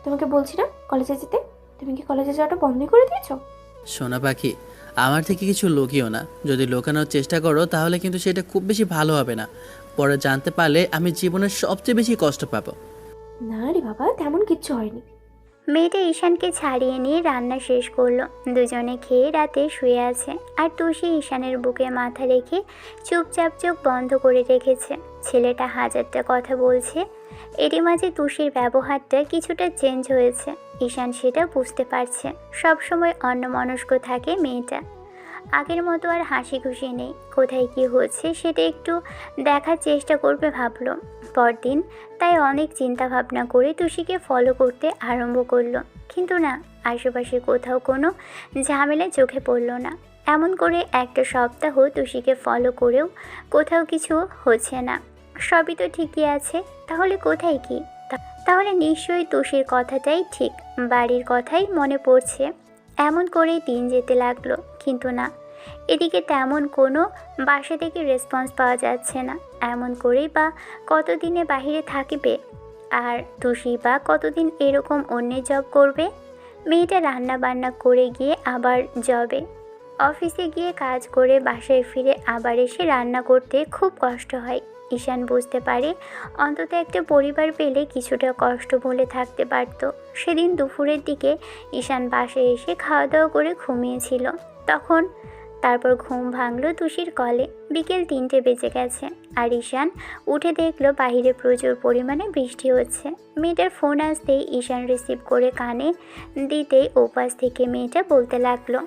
তোমাকে বলছি না কলেজে যেতে, তুমি কি কলেজে যাওয়াটা বন্ধই করে দিয়েছো? সোনা পাখি, আমার থেকে কিছু লুকিও না। যদি লুকানোর চেষ্টা করো তাহলে কিন্তু সেটা খুব বেশি ভালো হবে না। পরে জানতে পারলে আমি জীবনের সবচেয়ে বেশি কষ্ট পাবো। না রে বাবা, তেমন কিচ্ছু হয়নি। মেয়েটা ঈশানকে ছাড়িয়ে নিয়ে রান্না শেষ করলো। দুজনে খেয়ে রাতে শুয়ে আছে, আর তুষি ঈশানের বুকে মাথা রেখে চুপচাপ চোখ বন্ধ করে রেখেছে। ছেলেটা হাজারটা কথা বলছে, এরই মাঝে তুষির ব্যবহারটা কিছুটা চেঞ্জ হয়েছে। ঈশান সেটা বুঝতে পারছে। সবসময় অন্যমনস্ক থাকে মেয়েটা, আগের মতো আর হাসি খুশি নেই। কোথায় কি হচ্ছে সেটা একটু দেখার চেষ্টা করবে ভাবলো। পরদিন তাই অনেক চিন্তা ভাবনা করে তুষিকে ফলো করতে আরম্ভ করলো, কিন্তু না, আশেপাশে কোথাও কোনো ঝামেলা চোখে পড়লো না। এমন করে একটা সপ্তাহ তুষিকে ফলো করেও কোথাও কিছু হচ্ছে না। সবই তো ঠিকই আছে, তাহলে কোথায় কি? তাহলে নিশ্চয়ই তুষির কথাটাই ঠিক, বাড়ির কথাই মনে পড়ছে। এমন করেই দিন যেতে লাগলো, কিন্তু না, এদিকে তেমন কোনো বাসা থেকে রেসপন্স পাওয়া যাচ্ছে না। এমন করেই বা কতদিনে বাহিরে থাকবে, আর তুষি বা কতদিন এরকম অন্যের জব করবে? মেয়েটা রান্না বান্না করে গিয়ে আবার জবে, অফিসে গিয়ে কাজ করে বাসায় ফিরে আবার এসে রান্না করতে খুব কষ্ট হয়। ঈশান বুঝতে পারে অন্তত একটা পরিবার পেলে কিছুটা কষ্ট ভুলে থাকতে পারত। সেদিন দুপুরের দিকে ঈশান বাসায় এসে খাওয়া দাওয়া করে ঘুমিয়েছিল। তখন তারপর ঘুম ভাঙলো তুষির কলে। বিকেল 3টে বেজে গেছে আর ঈশান উঠে দেখলো বাইরে প্রচুর পরিমাণে বৃষ্টি হচ্ছে। মেয়েটার ফোন আসতেই ঈশান রিসিভ করে কানে দিতেই ওপাশ থেকে মেয়েটা বলতে লাগলো,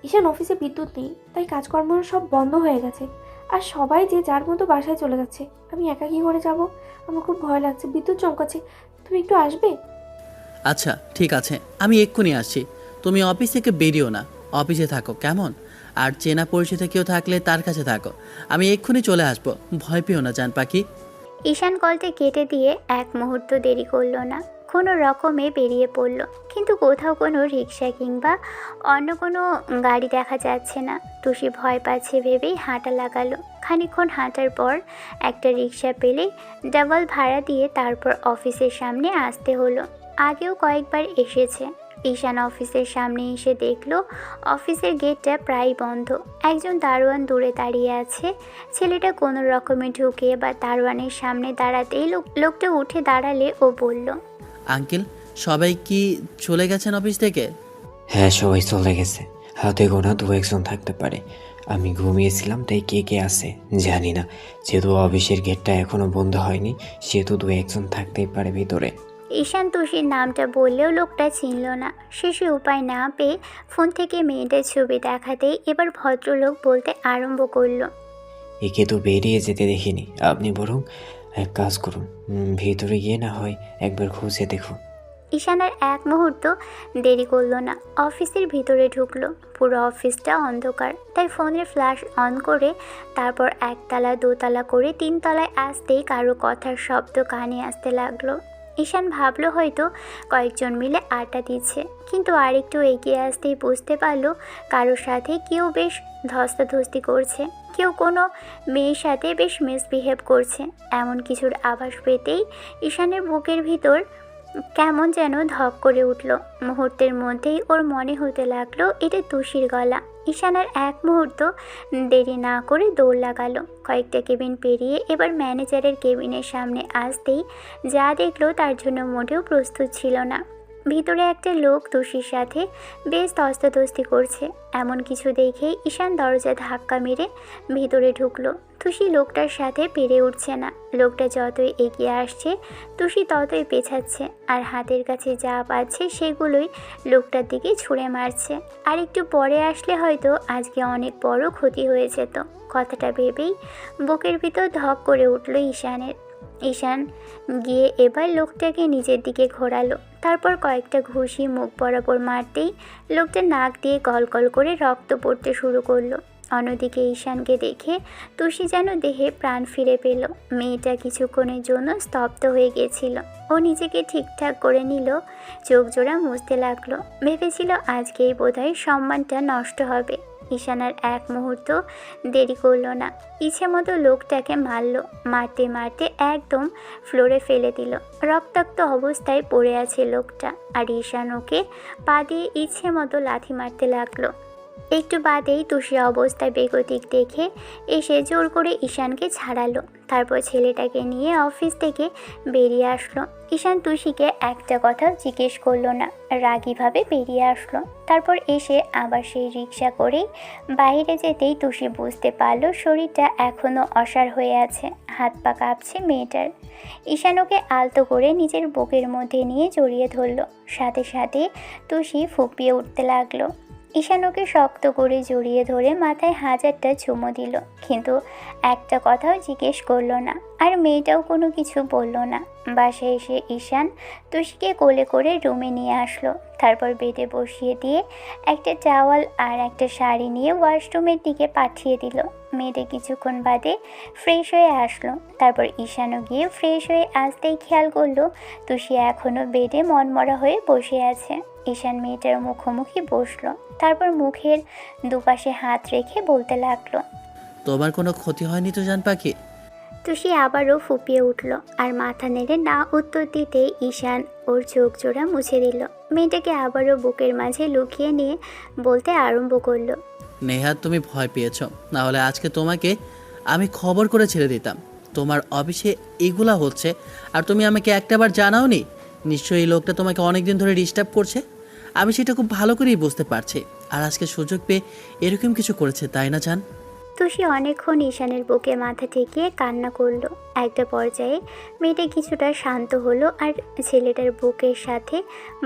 ঈশান, অফিসে বিদ্যুৎ নেই, তাই কাজকর্ম সব বন্ধ হয়ে গেছে আর সবাই যে যার মতো বাসায় চলে যাচ্ছে। আমি একা কী করে যাব? আমার খুব ভয় লাগছে, বিদ্যুৎ চমকাচ্ছে। তুমি একটু আসবে? আচ্ছা ঠিক আছে, আমি এক্ষুনি আসছি। তুমি অফিস থেকে বেরিও না, অফিসে থাকো কেমন? আর চেনা পরিচিত কেউ থাকলে তার কাছে থাকো। আমি এক্ষুনি চলে আসবো, ভয় পেও না জান পাখি। ঈশান কলটা কেটে দিয়ে এক মুহূর্ত দেরি করলো না, কোনো রকমে বেরিয়ে পড়ল। কিন্তু কোথাও কোনো রিক্সা কিংবা অন্য কোনো গাড়ি দেখা যাচ্ছে না। তুষি ভয় পাচ্ছে ভেবেই হাঁটা লাগালো। খানিকক্ষণ হাঁটার পর একটা রিক্সা পেলে ডাবল ভাড়া দিয়ে তারপর অফিসের সামনে আসতে হলো। আগেও কয়েকবার এসেছে। ঈশান অফিসের সামনে এসে দেখলো অফিসের গেটটা প্রায় বন্ধ। একজন দারোয়ান দূরে দাঁড়িয়ে আছে। ছেলেটা কোনো রকমে ঢুকে বা দারোয়ানের সামনে দাঁড়াতেই লোকটা উঠে দাঁড়ালে ও বলল, আঙ্কেল, সবাই কি চলে গেছেন অফিস থেকে? হ্যাঁ, সবাই চলে গেছে। হাতে গোনা 2-1 থাকতে পারে। আমি ঘুমিয়েছিলাম, তাই কে কে আছে জানি না। যেহেতু অফিসের গেটটা এখনো বন্ধ হয়নি, সেহেতু 2-1 থাকতেই পারে ভিতরে। ঈশান তুষির নামটা বললেও লোকটা চিনল না। শেষে উপায় না পেয়ে ফোন থেকে মেয়েটার ছবি দেখাতেই এবার ভদ্রলোক বলতে আরম্ভ করলো, একে তো বেরিয়ে যেতে দেখিনি। আপনি বরং এক কাজ করুন, ভিতরে গিয়ে না হয় একবার খুঁজে দেখুন। ঈশান আর এক মুহূর্ত দেরি করলো না, অফিসের ভিতরে ঢুকলো। পুরো অফিসটা অন্ধকার, তাই ফোনের ফ্ল্যাশ অন করে তারপর 1তলা 2তলা করে 3তলায় আসতেই কারো কথার শব্দ কানে আসতে লাগলো। ঈশান ভাবলো হয়তো কয়েকজন মিলে আড্ডা দিচ্ছে, কিন্তু আরেকটু এগিয়ে আসতেই বুঝতে পারলো কারোর সাথে কেউ বেশ ধস্তাধস্তি করছে, কেউ কোনো মেয়ের সাথে বেশ মিসবিহেভ করছে। এমন কিছুর আভাস পেতেই ঈশানের বুকের ভিতর কেমন যেন ধক করে উঠল। মুহূর্তের মধ্যেই ওর মনে হতে লাগলো এটা তুষির গলা। ঈশান আর এক মুহূর্ত দেরি না করে দৌড় লাগালো। কয়েকটা কেবিন পেরিয়ে এবার ম্যানেজারের কেবিনের সামনে আসতেই যা দেখলো তার জন্য মোটেও প্রস্তুত ছিল না। ভিতরে একটা লোক তুষির সাথে বেশ ধস্তাধস্তি করছে। এমন কিছু দেখেই ঈশান দরজা ধাক্কা মেরে ভিতরে ঢুকলো। তুষি লোকটার সাথে পেরে উঠছে না। লোকটা যতই এগিয়ে আসছে তুষি ততই পেছাচ্ছে আর হাতের কাছে যা পাচ্ছে সেগুলোই লোকটার দিকে ছুঁড়ে মারছে। আর একটু পরে আসলে হয়তো আজকে অনেক বড় ক্ষতি হয়ে যেত। কথাটা ভেবেই বুকের ভিতর ধক করে উঠল ঈশানের। ঈশান গিয়ে এবার লোকটাকে নিজের দিকে ঘোরালো। তারপর কয়েকটা ঘুষি মুখ বরাবর মারতেই লোকটা নাক দিয়ে গলগল করে রক্ত পড়তে শুরু করলো। অন্যদিকে ঈশানকে দেখে তুষি যেন দেহে প্রাণ ফিরে পেল। মেয়েটা কিছুক্ষণের জন্য স্তব্ধ হয়ে গেছিল। ও নিজেকে ঠিকঠাক করে নিল, চোখ জোড়া মুছতে লাগলো। ভেবেছিল আজকেই বোধহয় সম্মানটা নষ্ট হবে। ঈশান আর এক মুহূর্ত দেরি করলো না, ইচ্ছে মতো লোকটাকে মারল। মারতে মারতে একদম ফ্লোরে ফেলে দিল। রক্তাক্ত অবস্থায় পড়ে আছে লোকটা আর ঈশান ওকে পা দিয়ে ইচ্ছে মতো লাথি মারতে লাগলো। একটু বাদেই তুষি অবস্থায় বেগতিক দেখে এসে জোর করে ঈশানকে ছাড়ালো। তারপর ছেলেটাকে নিয়ে অফিস থেকে বেরিয়ে আসলো। ঈশান তুষিকে একটা কথা জিজ্ঞেস করলো না, রাগীভাবে বেরিয়ে আসলো। তারপর এসে আবার সেই রিক্সা করেই বাইরে যেতেই তুষি বুঝতে পারলো শরীরটা এখনও অসাড় হয়ে আছে, হাত পা কাঁপছে মেয়েটার। ঈশান ওকে আলতো করে নিজের বুকের মধ্যে নিয়ে জড়িয়ে ধরলো। সাথে সাথে তুষি ফুঁপিয়ে উঠতে লাগলো। ঈশান ওকে শক্ত করে জড়িয়ে ধরে মাথায় 1000টা চুমো দিল, কিন্তু একটা কথাও জিজ্ঞেস করলো না। আর মেয়েটাও কোনো কিছু বলল না। বাসায় এসে ঈশান তুষিকে কোলে করে রুমে নিয়ে আসলো। তারপর বেডে বসিয়ে দিয়ে একটা টাওয়াল আর একটা শাড়ি নিয়ে ওয়াশরুমের দিকে পাঠিয়ে দিল। মেয়েটা কিছুক্ষণ বাদে ফ্রেশ হয়ে আসলো। তারপর ঈশানও গিয়ে ফ্রেশ হয়ে আসতেই খেয়াল করলো তুষি এখনও বেডে মনমরা হয়ে বসে আছে। ঈশান মেয়েটার মুখোমুখি বসলো। তারপর মুখের দুপাশে হাত রেখে বলতে লাগলো, তোমার কোনো ক্ষতি হয়নি তো জান পাখি? তুষি আবারও ফুপিয়ে উঠল আর মাথা নেড়ে না উত্তর দিতেই ঈশান ওর চোখ জোড়া মুছে দিল। মেয়েটাকে আবারও বুকের মাঝে লুকিয়ে নিয়ে বলতে আরম্ভ করলো, নেহাত তুমি ভয় পেয়েছো, না হলে আজকে তোমাকে আমি খবর করে ছেড়ে দিতাম। তোমার অফিসে এগুলা হচ্ছে আর তুমি আমাকে একটাবার জানাওনি। নিশ্চয়ই এই লোকটা তোমাকে অনেক দিন ধরে ডিস্টার্ব করছে। আমি সেটা খুব ভালো করেই বুঝতে পারছি। আর আজকে সুযোগ পেয়ে এরকম কিছু করেছে, তাই না জান? তুষি অনেকক্ষণ ঈশানের বুকে মাথা ঠেকিয়ে কান্না করলো। একটা পর্যায়ে মেয়েটা কিছুটা শান্ত হলো আর ছেলেটার বুকের সাথে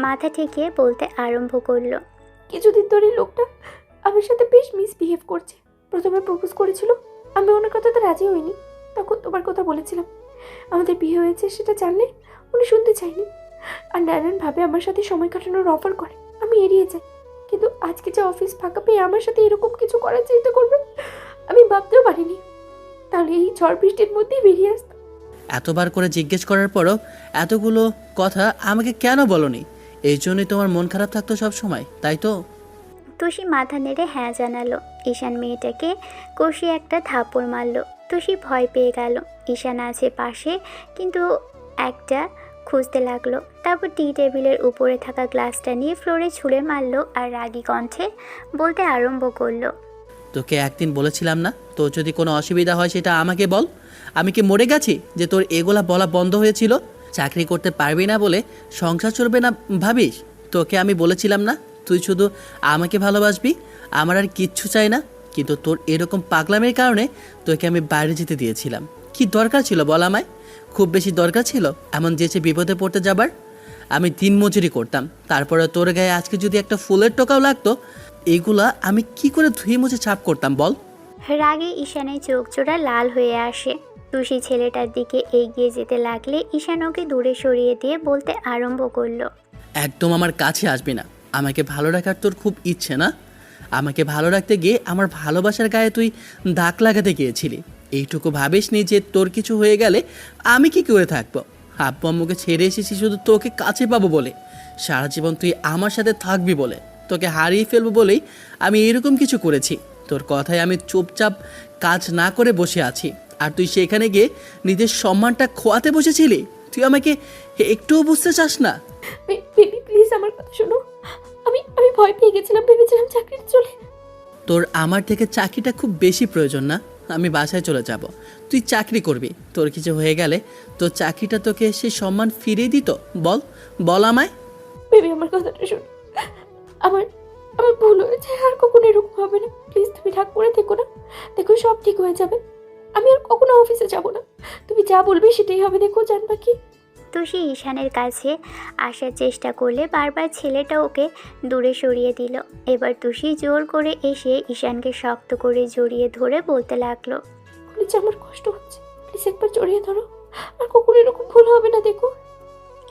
মাথা ঠেকিয়ে বলতে আরম্ভ করলো। কিছুদিন ধরে লোকটা আমার সাথে বেশ মিসবিহেভ করছে। প্রথমে প্রপোজ করেছিল, আমি ওনার কথাতে রাজি হইনি। তখন তোমার কথা বলেছিলাম। আমাদের বিয়ে হয়েছে সেটা জানলে উনি শুনতে চাইনি, আর নানানভাবে আমার সাথে সময় কাটানোর অফার করে। আমি এড়িয়ে যাই, কিন্তু আজকে যে অফিস ফাঁকা পেয়ে আমার সাথে এরকম কিছু করার চেষ্টা করবে আমি ভাবতেও পারিনি। তাহলে এই ঝড় বৃষ্টির মধ্যেই বেরিয়ে আসতো। এতবার করে জিজ্ঞেস করার পরও এতগুলো কথা আমাকে কেন বলনি? এই জন্যই তোমার মন খারাপ থাকতো সব সময়, তাই তো? তুষি মাথা নেড়ে হ্যাঁ জানালো। ঈশান মেয়েটাকে কষিয়ে একটা থাপ্পড় মারলো। তুষি ভয় পেয়ে গেল। ঈশান আছে পাশে, কিন্তু একটা খুঁজতে লাগলো। তারপর টি টেবিলের উপরে থাকা গ্লাসটা নিয়ে ফ্লোরে ছুঁড়ে মারলো আর রাগী কণ্ঠে বলতে আরম্ভ করলো। তোকে একদিন বলেছিলাম না, তোর যদি কোনো অসুবিধা হয় সেটা আমাকে বল। আমি কি মরে গেছি যে তোর এগুলা বলা বন্ধ হয়েছিল? চাকরি করতে পারবি না বলে সংসার চলবে না ভাবিস? তোকে আমি বলেছিলাম না তুই শুধু আমাকে ভালোবাসবি, আমার আর কিচ্ছু চাই না। কিন্তু তোর এরকম পাগলামের কারণে তোকে আমি বাইরে যেতে দিয়েছিলাম। কি দরকার ছিল বল আমায়? খুব বেশি দরকার ছিল এমন যেচে বিপদে পড়তে যাবার? আমি দিন মজুরি করতাম, তারপরে তোর গায়ে আজকে যদি একটা ফুলের টোকাও লাগতো, এগুলা আমি কি করে ধুয়ে মুছে ছাপ করতাম বল? রাগে ঈশানের চোখ জোড়া লাল হয়ে আসে। তুষি ছেলেটার দিকে এগিয়ে যেতে লাগলে ঈশান ওকে দূরে সরিয়ে দিয়ে বলতে আরম্ভ করলো। একদম আমার কাছে আসবি না। আমাকে ভালো রাখার তোর খুব ইচ্ছে না? আমাকে ভালো রাখতে গিয়ে আমার ভালোবাসার গায়ে তুই দাগ লাগাতে গিয়েছিলি। এইটুকু ভাবিসনি যে তোর কিছু হয়ে গেলে আমি কি করে থাকবো? আব্বু আম্মুকে ছেড়ে এসেছি শুধু তোকে কাছে পাবো বলে, সারা জীবন তুই আমার সাথে থাকবি বলে, তোকে হারিয়ে ফেলবো বলেই আমি এরকম কিছু করেছি। তোর কথায় আমি চুপচাপ কাজ না করে বসে আছি, আর তুই সেখানে গিয়ে নিজের সম্মানটা খোয়াতে বসেছিলি। তুই আমাকে একটুও বুঝতে চাস না? বেবি প্লিজ আমার কথা শোনো। আমি আমি ভয় পেয়ে গেছিলাম, ভেবেছিলাম চাকরিটা চলে। তোর আমার থেকে চাকরিটা খুব বেশি প্রয়োজন না? আমি বাসায় চলে যাব, তুই চাকরি করবি। তোর কিছু হয়ে গেলে তোর চাকরিটা তোকে সেই সম্মান ফিরিয়ে দিত? বল বল আমায়। বেবি আমার কথাটা শোনো। আমার আমার ভুল হয়েছে, আর কখনো এরকম হবে না। প্লিজ তুমি রাগ করে থেকো না। দেখো সব ঠিক হয়ে যাবে। আমি আর কখনো অফিসে যাব না। তুমি যা বলবে সেটাই হবে। দেখো জানবা কি? তুষি ঈশানের কাছে আসার চেষ্টা করলে বারবার ছেলেটা ওকে দূরে সরিয়ে দিল। এবার তুষি জোর করে এসে ঈশানকে শক্ত করে জড়িয়ে ধরে বলতে লাগলো। প্লিজ আমার কষ্ট হচ্ছে, প্লিজ একবার জড়িয়ে ধরো। আর কখনো এরকম ভুল হবে না। দেখো।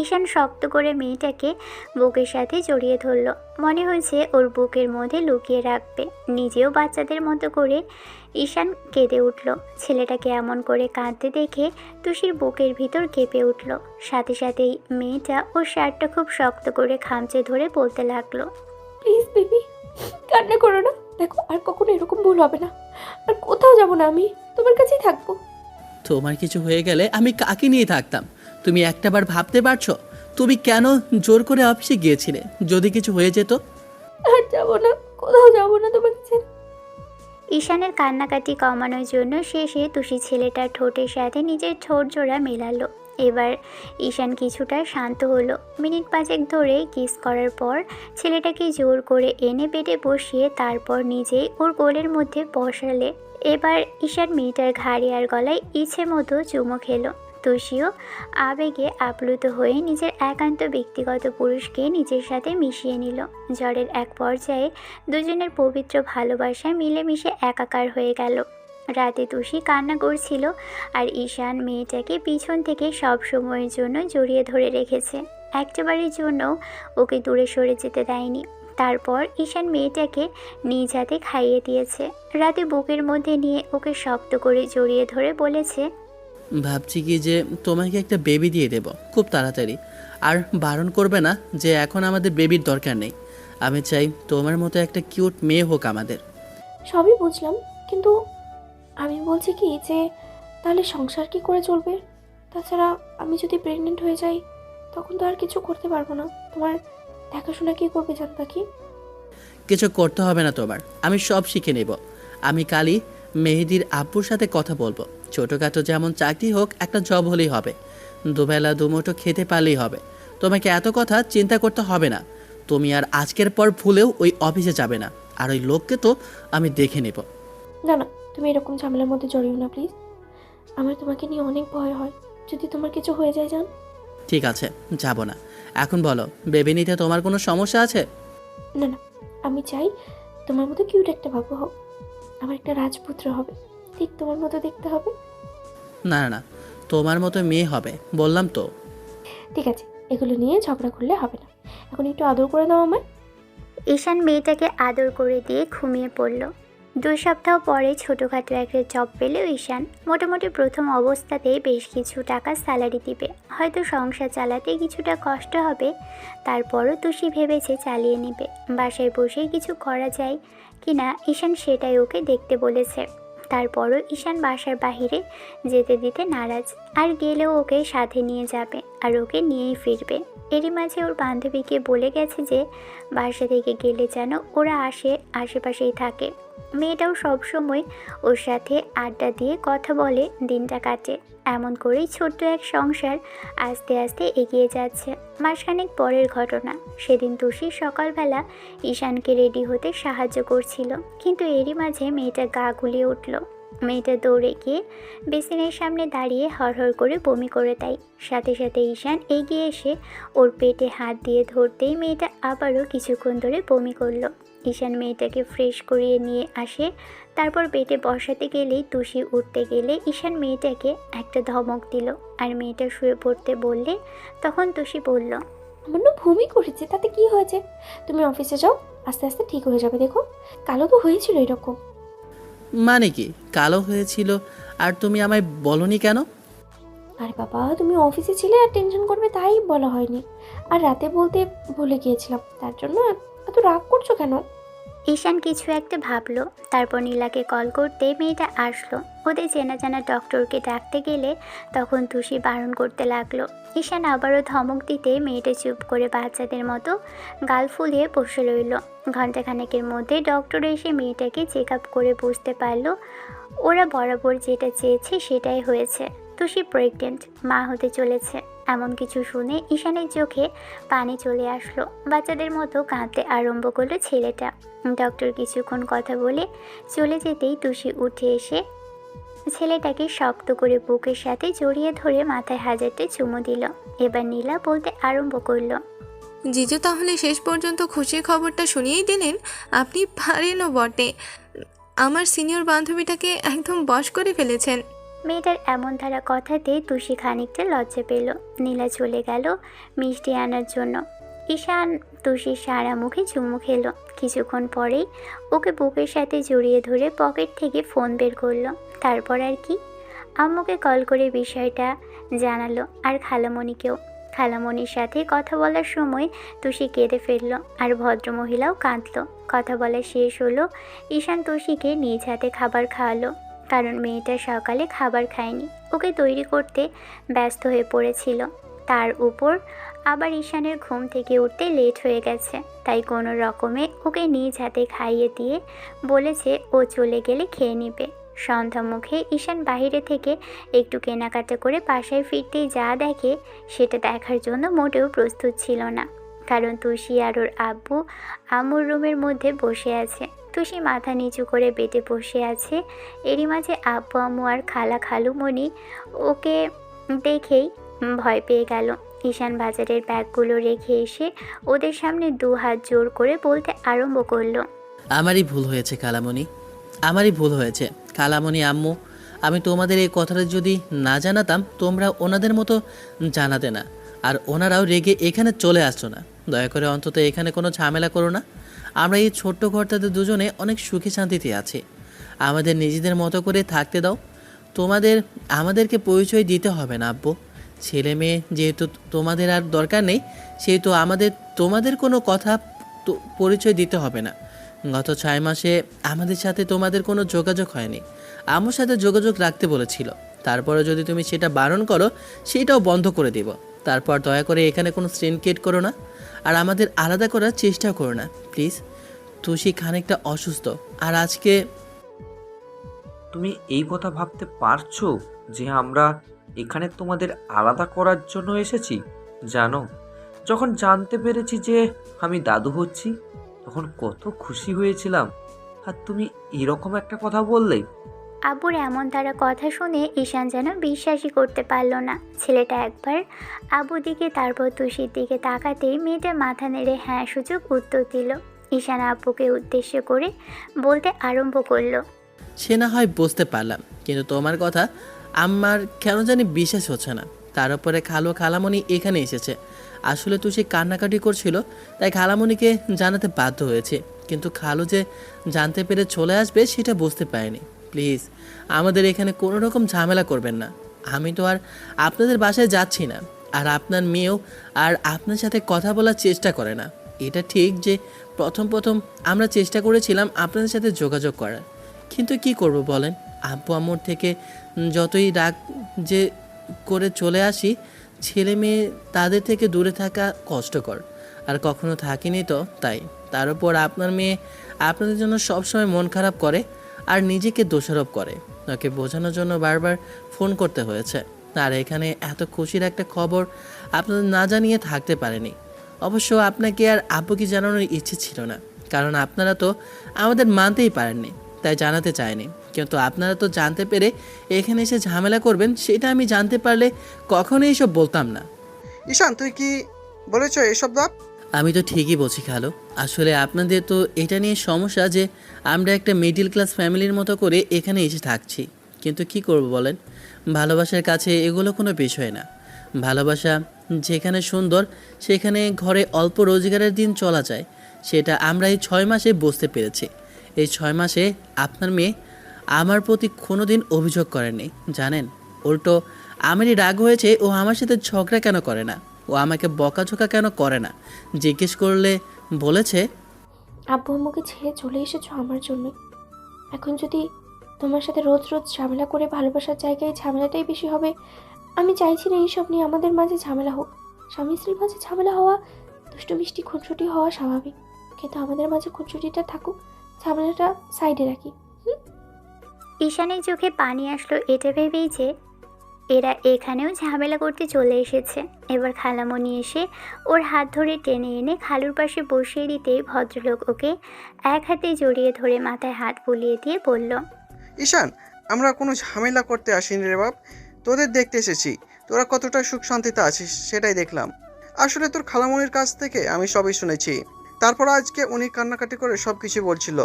ঈশান শক্ত করে মেয়েটাকে বুকের সাথে জড়িয়ে ধরল। মনে হয়েছে ওর বুকের মধ্যে লুকিয়ে রাখবে। নিজেও বাচ্চাদের মতো করে ঈশান কেঁদে উঠল। ছেলেটাকে এমন করে কাঁদতে দেখে তুষির বুকের ভিতর কেঁপে উঠল। সাথে সাথেই মেয়েটা ওর শার্টটা খুব শক্ত করে খামচে ধরে বলতে লাগলো। প্লিজ বেবি কান্না করো না। দেখো আর কখনো এরকম ভুল হবে না। আর কোথাও যাব না, আমি তোমার কাছেই থাকবো। তোমার কিছু হয়ে গেলে আমি কাকে নিয়ে থাকতাম? তুমি একটাবার ভাবতে পারছো তুমি কেন জোর করে অফিসে গিয়েছিলে? যদি কিছু হয়ে যেত? আর যাব না, কোথাও যাব না তোমাকে ছেড়ে। ঈশানের কান্নাকাটি কমানোর জন্য শেষে তুষি ছেলেটার ঠোঁটের সাথে নিজের ঠোঁট জোড়া মেলালো। এবার ঈশান কিছুটা শান্ত হলো। মিনিট 5 ধরে কিস করার পর ছেলেটাকে জোর করে এনে বেডে বসিয়ে তারপর নিজেই ওর কোলের মধ্যে বসালে। এবার ঈশান মেয়েটার ঘাড়ে আর গলায় ইচ্ছে মতো চুমো খেলো। তুষিও আবেগে আপ্লুত হয়ে নিজের একান্ত ব্যক্তিগত পুরুষকে নিজের সাথে মিশিয়ে নিল। ঝড়ের এক পর্যায়ে দুজনের পবিত্র ভালোবাসা মিলেমিশে একাকার হয়ে গেল। রাতে তুষি কান্না করছিল আর ঈশান মেয়েটাকে পিছন থেকে সব সময়ের জন্য জড়িয়ে ধরে রেখেছে। একটাবারের জন্যও ওকে দূরে সরে যেতে দেয়নি। তারপর ঈশান মেয়েটাকে নিজ হাতে খাইয়ে দিয়েছে। রাতে বুকের মধ্যে নিয়ে ওকে শক্ত করে জড়িয়ে ধরে বলেছে, ভাবছি কি যে তোমাকে একটা বেবি দিয়ে দেব খুব তাড়াতাড়ি। আর বারণ করবে না যে এখন আমাদের বেবির দরকার নেই। আমি চাই তোমার মতো একটা কিউট মেয়ে হোক আমাদের। সবই বুঝলাম, কিন্তু আমি বলছি কি যে তাহলে সংসার কি করে চলবে? তাছাড়া আমি যদি প্রেগনেন্ট হয়ে যাই তখন তো আর কিছু করতে পারবো না। তোমার দেখাশোনা কি করবে জানবা কি? কিছু করতে হবে না তোমার, আমি সব শিখে নেব। আমি কালই মেহেদির আব্বুর সাথে কথা বলবো। ছোটোখাটো যেমন চাকরি হোক, একটা জব হলেই হবে। দুবেলা দুমুঠো খেতে পারলেই হবে। তোমাকে এত কথা চিন্তা করতে হবে না। তুমি আর আজকের পর ভুলেও ওই অফিসে যাবে না। আর ওই লোককে তো আমি দেখে নেব। না না, তুমি এরকম ঝামেলার মধ্যে জড়িও না প্লিজ। আমার তোমাকে নিয়ে অনেক ভয় হয়, যদি তোমার কিছু হয়ে যায় জান। ঠিক আছে, যাব না। এখন বলো, বেবি নিতে তোমার কোনো সমস্যা আছে? না না, আমি চাই তোমার মতো কিউট একটা বাবু হোক, আমার একটা রাজপুত্র হবে, ঠিক তোমার মতো দেখতে হবে। না না না, তোমার মতো মেয়ে হবে বললাম তো। ঠিক আছে, এগুলো নিয়ে ঝগড়া করলে হবে না, এখন একটু আদর করে দাও আমায়। ঈশান মেয়েটাকে আদর করে দিয়ে ঘুমিয়ে পড়ল। 2 সপ্তাহ পরে ছোটোখাটো একটা জব পেল ঈশান। মোটামুটি প্রথম অবস্থাতেই বেশ কিছু টাকা স্যালারি দিবে, হয়তো সংসার চালাতে কিছুটা কষ্ট হবে, তারপরও তুষি ভেবেছে চালিয়ে নেবে। বাসায় বসেই কিছু করা যায় কিনা ঈশান সেটাই ওকে দেখতে বলেছে। তারপরও ঈশান বাসার বাহিরে যেতে দিতে নারাজ, আর গেলেও ওকে সাথে নিয়ে যাবে আর ওকে নিয়েই ফিরবে। এরই মাঝে ওর বান্ধবীকে বলে গেছে যে বাসা থেকে গেলে যেন ওরা আশেপাশেই থাকে। মেয়েটাও সবসময় ওর সাথে আড্ডা দিয়ে কথা বলে দিনটা কাটে। এমন করেই ছোট্ট এক সংসার আস্তে আস্তে এগিয়ে যাচ্ছে। মাসখানেক পরের ঘটনা, সেদিন তুষি সকালবেলা ঈশানকে রেডি হতে সাহায্য করছিল, কিন্তু এরই মাঝে মেয়েটা গা গুলিয়ে উঠল। মেয়েটা দৌড়ে গিয়ে বেসিনের সামনে দাঁড়িয়ে হড়হড় করে বমি করে দেয়। সাথে সাথে ঈশান এগিয়ে এসে ওর পেটে হাত দিয়ে ধরতেই মেয়েটা আবারও কিছুক্ষণ ধরে বমি করলো। ঈশান মেয়েটাকে ফ্রেশ করিয়ে নিয়ে আসে, তারপর বেডে বসাতে গেলেই তুষি উঠতে গেলে ঈশান মেয়েটাকে একটা ধমক দিল, আর মেয়েটা শুয়ে পড়তে বললে তখন তুষি বলল, আমার না বমি করেছে, তাতে কি হয়েছে? তুমি অফিসে যাও, আস্তে আস্তে ঠিক হয়ে যাবে। দেখো, কালো তো হয়েছিল এরকম। মানে কি কালো হয়েছিল আর তুমি আমায় বলনি কেন? আরে বাবা, তুমি অফিসে ছিলে আর টেনশন করবে তাই বলা হয়নি, আর রাতে বলতে ভুলে গিয়েছিলাম, তার জন্য এত রাগ করছো কেন? ঈশান কিছু একটা ভাবলো, তারপর নীলাকে কল করতে মেয়েটা আসলো। ওদের চেনা জানা ডক্টরকে ডাকতে গেলে তখন তুষি বারণ করতে লাগলো। ঈশান আবারও ধমক দিতে মেয়েটা চুপ করে বাচ্চাদের মতো গাল ফুলিয়ে বসে রইল। ঘণ্টাখানেকের মধ্যে ডক্টর এসে মেয়েটাকে চেক আপ করে বুঝতে পারলো ওরা বরাবর যেটা চেয়েছে সেটাই হয়েছে। তুষি প্রেগনেন্ট, মা হতে চলেছে। এমন কিছু শুনে ঈশানের চোখে পানি চলে আসলো। বাচ্চাদের মতো কাঁদতে আরম্ভ করলো ছেলেটা। ডক্টর কিছুক্ষণ কথা বলে চলে যেতেই তুষি উঠে এসে ছেলেটাকে শক্ত করে বুকের সাথে জড়িয়ে ধরে মাথায় হাজারটা চুমু দিল। এবার নীলা বলতে আরম্ভ করলো, জিজু তাহলে শেষ পর্যন্ত খুশির খবরটা শুনিয়েই দিলেন। আপনি পারেনও বটে, আমার সিনিয়র বান্ধবীটাকে একদম বশ করে ফেলেছেন। মেয়েটার এমন ধারা কথাতে তুষি খানিকটা লজ্জা পেল। নীলা চলে গেল মিষ্টি আনার জন্য। ঈশান তুষির সারা মুখে চুমু খেলো। কিছুক্ষণ পরেই ওকে বুকের সাথে জড়িয়ে ধরে পকেট থেকে ফোন বের করলো। তারপর আর কি, আম্মুকে কল করে বিষয়টা জানালো, আর খালামণিকেও। খালামণির সাথে কথা বলার সময় তুষি কেঁদে ফেললো, আর ভদ্রমহিলাও কাঁদলো। কথা বলা শেষ হলো, ঈশান তুষিকে নিজ হাতে খাবার খাওয়ালো, কারণ মেয়েটা সকালে খাবার খায়নি, ওকে তৈরি করতে ব্যস্ত হয়ে পড়েছিল। তার উপর আবার ঈশানের ঘুম থেকে উঠতে লেট হয়ে গেছে, তাই কোনো রকমে ওকে নিজ হাতে খাইয়ে দিয়ে বলেছে ও চলে গেলে খেয়ে নেবে। সন্ধ্যা মুখে ঈশান বাইরে থেকে একটু কেনাকাটা করে বাসায় ফিরতেই যা দেখে সেটা দেখার জন্য মোটেও প্রস্তুত ছিল না, কারণ তুষি আর ওর আব্বু আম্মুর রুমের মধ্যে বসে আছে। তুষি মাথা নিচু করে বেডে বসে আছে। এরই মাঝে আব্বু আম্মু আর খালা খালুমণি ওকে দেখেই ভয় পেয়ে গেল। ঈশান বাজারের ব্যাগগুলো রেখে এসে ওদের সামনে 2 হাত জোর করে বলতে আরম্ভ করলো, আমারই ভুল হয়েছে খালামণি, আমারই ভুল হয়েছে খালামণি আম্মু। আমি তোমাদের এই কথাটা যদি না জানাতাম তোমরা ওনাদের মতো জানাতে না, আর ওনারাও রেগে এখানে চলে আসছো না। দয়া করে অন্তত এখানে কোনো ঝামেলা করো না। আমরা এই ছোট্ট ঘরটাতে দুজনে অনেক সুখে শান্তিতে আছি, আমাদের নিজেদের মতো করে থাকতে দাও। আমাদেরকে পরিচয় দিতে হবে না আব্বু। ছেলে মেয়ে যেহেতু তোমাদের আর দরকার নেই, সেহেতু তোমাদের কোনো কথা পরিচয় দিতে হবে না। গত 6 মাসে আমাদের সাথে তোমাদের কোনো যোগাযোগ হয়নি। আমার সাথে যোগাযোগ রাখতে বলেছিল, তারপরে যদি তুমি সেটা বারণ করো সেটাও বন্ধ করে দিব। তারপর দয়া করে এখানে কোনো সিন ক্রিয়েট করো না, আর আমাদের আলাদা করার চেষ্টা করো না প্লিজ। তুষি খানিকটা অসুস্থ, আর আজকে তুমি এই কথা ভাবতে পারছো যে আমরা এখানে তোমাদের আলাদা করার জন্য এসেছি? জানো, যখন জানতে পেরেছি যে আমি দাদু হচ্ছি, তখন কত খুশি হয়েছিলাম, আর তুমি এরকম একটা কথা বললে। আব্বুর এমন তারা কথা শুনে ঈশান যেন বিশ্বাসই করতে পারল না। ছেলেটা একবার আব্বুর দিকে তারপর তুষির দিকে তাকাতেই মেয়েটা মাথা নেড়ে হ্যাঁ সূচক উত্তর দিল। ঈশান আব্বুকে উদ্দেশ্য করে বলতে আরম্ভ করলো, সে না হয় বুঝতে পারলাম, কিন্তু তোমার কথা আমার কেন জানি বিশ্বাস হচ্ছে না। তার উপরে খালামণি এখানে এসেছে। আসলে তুই সে কান্নাকাটি করছিল, তাই খালামণিকে জানাতে বাধ্য হয়েছে, কিন্তু খালু যে জানতে পেরে চলে আসবে সেটা বুঝতে পারেনি। প্লিজ আমাদের এখানে কোনো রকম ঝামেলা করবেন না। আমি তো আর আপনাদের বাসায় যাচ্ছি না, আর আপনার মেয়েও আর আপনার সাথে কথা বলার চেষ্টা করে না। এটা ঠিক যে প্রথম আমরা চেষ্টা করেছিলাম আপনাদের সাথে যোগাযোগ করার, কিন্তু কি করব বলেন, আব্বু আম্মুর থেকে যতই রাগ যে করে চলে আসি, ছেলে মেয়ে তাদের থেকে দূরে থাকা কষ্টকর, আর কখনো থাকিনি তো তাই। তার উপর আপনার মেয়ে আপনাদের জন্য সবসময় মন খারাপ করে আর নিজেকে দোষারোপ করে। ওকে বোঝানোর জন্য বারবার ফোন করতে হয়েছে, আর এখানে এত খুশির একটা খবর আপনাদের না জানিয়ে থাকতে পারেনি। অবশ্য আপনাকে আর আব্বুকে জানানোর ইচ্ছে ছিল না, কারণ আপনারা তো আমাদের মানতেই পারেননি, তাই জানাতে চাইনি। কিন্তু আপনারা তো জানতে পেরে এখানে এসে ঝামেলা করবেন, সেটা আমি জানতে পারলে কখনোই এসব বলতাম না। ঈশান, তুই কি বলেছ এসব বাপ? আমি তো ঠিকই বলছি খালু। আসলে আপনাদের তো এটা নিয়ে সমস্যা যে আমরা একটা মিডল ক্লাস ফ্যামিলির মতো করে এখানে এসে থাকছি, কিন্তু কি করব বলেন, ভালোবাসার কাছে এগুলো কোনো বিষয় না। ভালোবাসা যেখানে সুন্দর, সেখানে ঘরে অল্প রোজগারের দিন চলা যায়, সেটা আমরা এই 6 মাসে বুঝতে পেরেছি। এই 6 মাসে আপনার মেয়ে আমার প্রতি কোনো দিন অভিযোগ করেনি জানেন। উল্টো আমারই রাগ হয়েছে, ও আমার সাথে ঝগড়া কেন করে না, ও আমাকে বকাঝোকা কেন করে না। জিজ্ঞেস করলে বলেছে, আব্বু আম্মুকে ছেড়ে চলে এসেছো আমার জন্য। এখন যদি তোমার সাথে রোজ রোজ ঝামেলা করে ভালোবাসার জায়গায় ঝামেলাটাই বেশি হবে। আমি চাইছি না এইসব নিয়ে আমাদের মাঝে ঝামেলা হোক। স্বামী স্ত্রীর মাঝে ঝামেলা হওয়া, দুষ্টু মিষ্টি খুনসুটি হওয়া স্বাভাবিক, কিন্তু আমাদের মাঝে খুনসুটিটা থাকুক, ঝামেলাটা সাইডে রাখি। ঈশানের চোখে পানি আসলো এটা ভেবেই যে এরা এখানেও ঝামেলা করতে চলে এসেছে। এবার খালামণি এসে ওর হাত ধরে টেনে এনে খালুর পাশে বসিয়ে দিতেই ভদ্রলোক ওকে এক হাতে জড়িয়ে ধরে মাথায় হাত বুলিয়ে দিয়ে বলল, ঈশান, আমরা কোনো ঝামেলা করতে আসিনি রে বাপ, তোদের দেখতে এসেছি। তোরা কতটা সুখ শান্তিতে আছিস সেটাই দেখলাম। আসলে তোর খালামণির কাছ থেকে আমি সবই শুনেছি। তারপর আজকে উনি কান্নাকাটি করে সব কিছু বলছিল।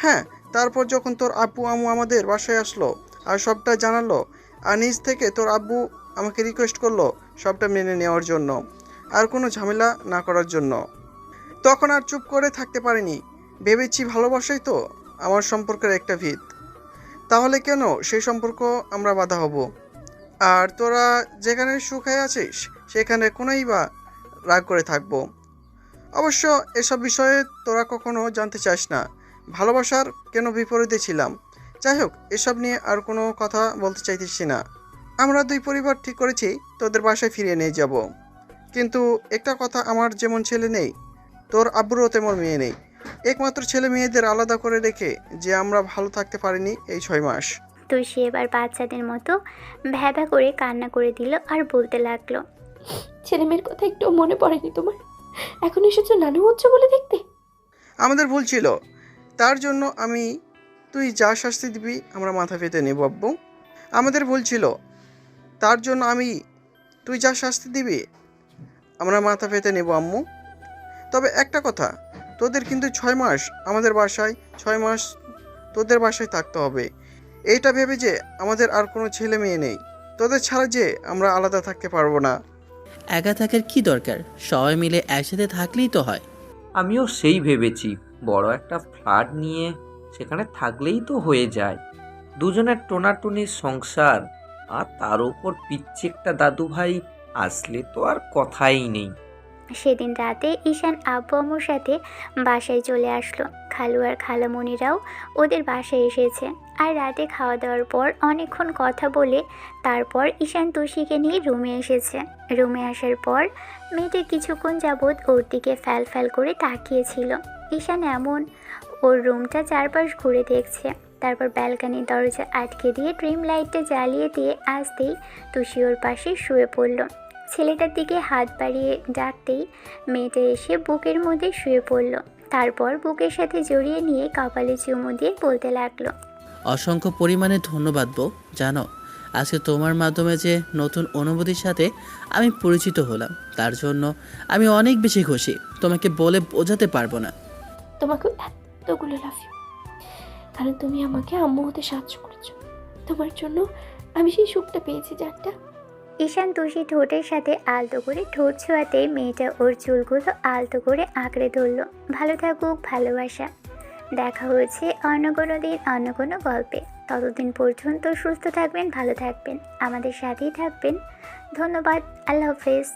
হ্যাঁ, তারপর যখন তোর আব্বু আম্মু আমাদের বাসায় আসলো আর সবটা জানালো, আর নিজ থেকে তোর আব্বু আমাকে রিকোয়েস্ট করলো সবটা মেনে নেওয়ার জন্য, আর কোনো ঝামেলা না করার জন্য, তখন আর চুপ করে থাকতে পারিনি। ভেবেছি ভালোবাসাই তো আমার সম্পর্কের একটা ভিত, তাহলে কেন সেই সম্পর্ক আমরা বাধা হব। আর তোরা যেখানে সুখে আছিস সেখানে কোনোই বা রাগ করে থাকবো। অবশ্য এসব বিষয়ে তোরা কখনো জানতে চাস না, ভালোবাসার কেন বিপরীতে ছিলাম। যাই হোক, এসব নিয়ে আর কোনো কথা বলতে চাইতেছি না। আমরা দুই পরিবার ঠিক করেছি তোদের বাসায় ফিরিয়ে নিয়ে যাব, কিন্তু একটা কথা, আমার যেমন ছেলে নেই, তোর আব্বুরও তেমন মেয়ে নেই। একমাত্র ছেলে মেয়েদের আলাদা করে রেখে যে আমরা ভালো থাকতে পারিনি এই 6 মাস। তুষি এবার বাচ্চাদের মতো ভ্যাভা করে কান্না করে দিল আর বলতে লাগলো, ছেলে মেয়ের কথা একটু মনে পড়েনি তোমার? এখন এসেছো নানু হচ্ছে বলে দেখতে। আমাদের ভুল ছিল, তার জন্য তুই যা শাস্তি দিবি আমরা মাথা পেতে নেব আব্বু। আমাদের ভুল ছিল, তার জন্য তুই যা শাস্তি দিবি আমরা মাথা পেতে নেব আম্মু। তবে একটা কথা, তোদের কিন্তু 6 মাস আমাদের বাসায়, 6 মাস তোদের বাসায় থাকতে হবে। এইটা ভেবে যে আমাদের আর কোনো ছেলে মেয়ে নেই, তোদের ছাড়া যে আমরা আলাদা থাকতে পারবো না। একা থাকার কি দরকার, সবাই মিলে একসাথে থাকলেই তো হয়। আমিও সেই ভেবেছি, বড় একটা ফ্ল্যাট নিয়ে সেখানে থাকলেই তো হয়ে যায়। দুজনের টোনাটুনির সংসার, আর তার উপর পিচ্ছি একটা দাদু ভাই আসলে তো আর কথাই নেই। সেদিন রাতে ঈশান আব্বু আম্মুর সাথে বাসায় চলে আসলো। খালু আর খালামণিরাও ওদের বাসায় এসেছে। আর রাতে খাওয়া দাওয়ার পর অনেকক্ষণ কথা বলে তারপর ঈশান তুষিকে নিয়ে রুমে এসেছে। রুমে আসার পর মেয়েটা কিছুক্ষণ যাবৎ ওর দিকে ফ্যাল ফ্যাল করে তাকিয়েছিল। ঈশান এমন ওর রুমটা চারপাশ ঘুরে দেখছে, তারপর ব্যালকনির দরজা আটকে দিয়ে ড্রিম লাইটটা জ্বালিয়ে দিয়ে আসতেই তুষি ওর পাশে শুয়ে পড়ল। ছেলেটার দিকে হাত বাড়িয়ে ডাকতেই মেয়েটা এসে বুকের মধ্যে শুয়ে পড়ল। তারপর বুকের সাথে জড়িয়ে নিয়ে কপালে চুমু দিয়ে বলতে লাগলো, অসংখ্য পরিমাণে ধন্যবাদ বউ। জানো, আজকে তোমার মাধ্যমে যে নতুন অনুভূতির সাথে আমি পরিচিত হলাম, তার জন্য আমি অনেক বেশি খুশি, তোমাকে বলে বোঝাতে পারবো না। তোমাকে এতগুলো লাভ ইউ, কারণ তুমি আমাকে আম্মু হতে সাহায্য করেছো। তোমার জন্য আমি সেই সুখটা পেয়েছি যারটা। ঈশান তুষি ঠোঁটের সাথে আলতো করে ঠোঁট ছোঁয়াতে মেয়েটা ওর চুলগুলো আলতো করে আঁকড়ে ধরলো। ভালো থাকুক ভালোবাসা। দেখা হয়েছে অন্য কোনো দিন অন্য কোনো গল্পে। ততদিন পর্যন্ত সুস্থ থাকবেন, ভালো থাকবেন, আমাদের সাথেই থাকবেন। ধন্যবাদ। আল্লাহ হাফেজ।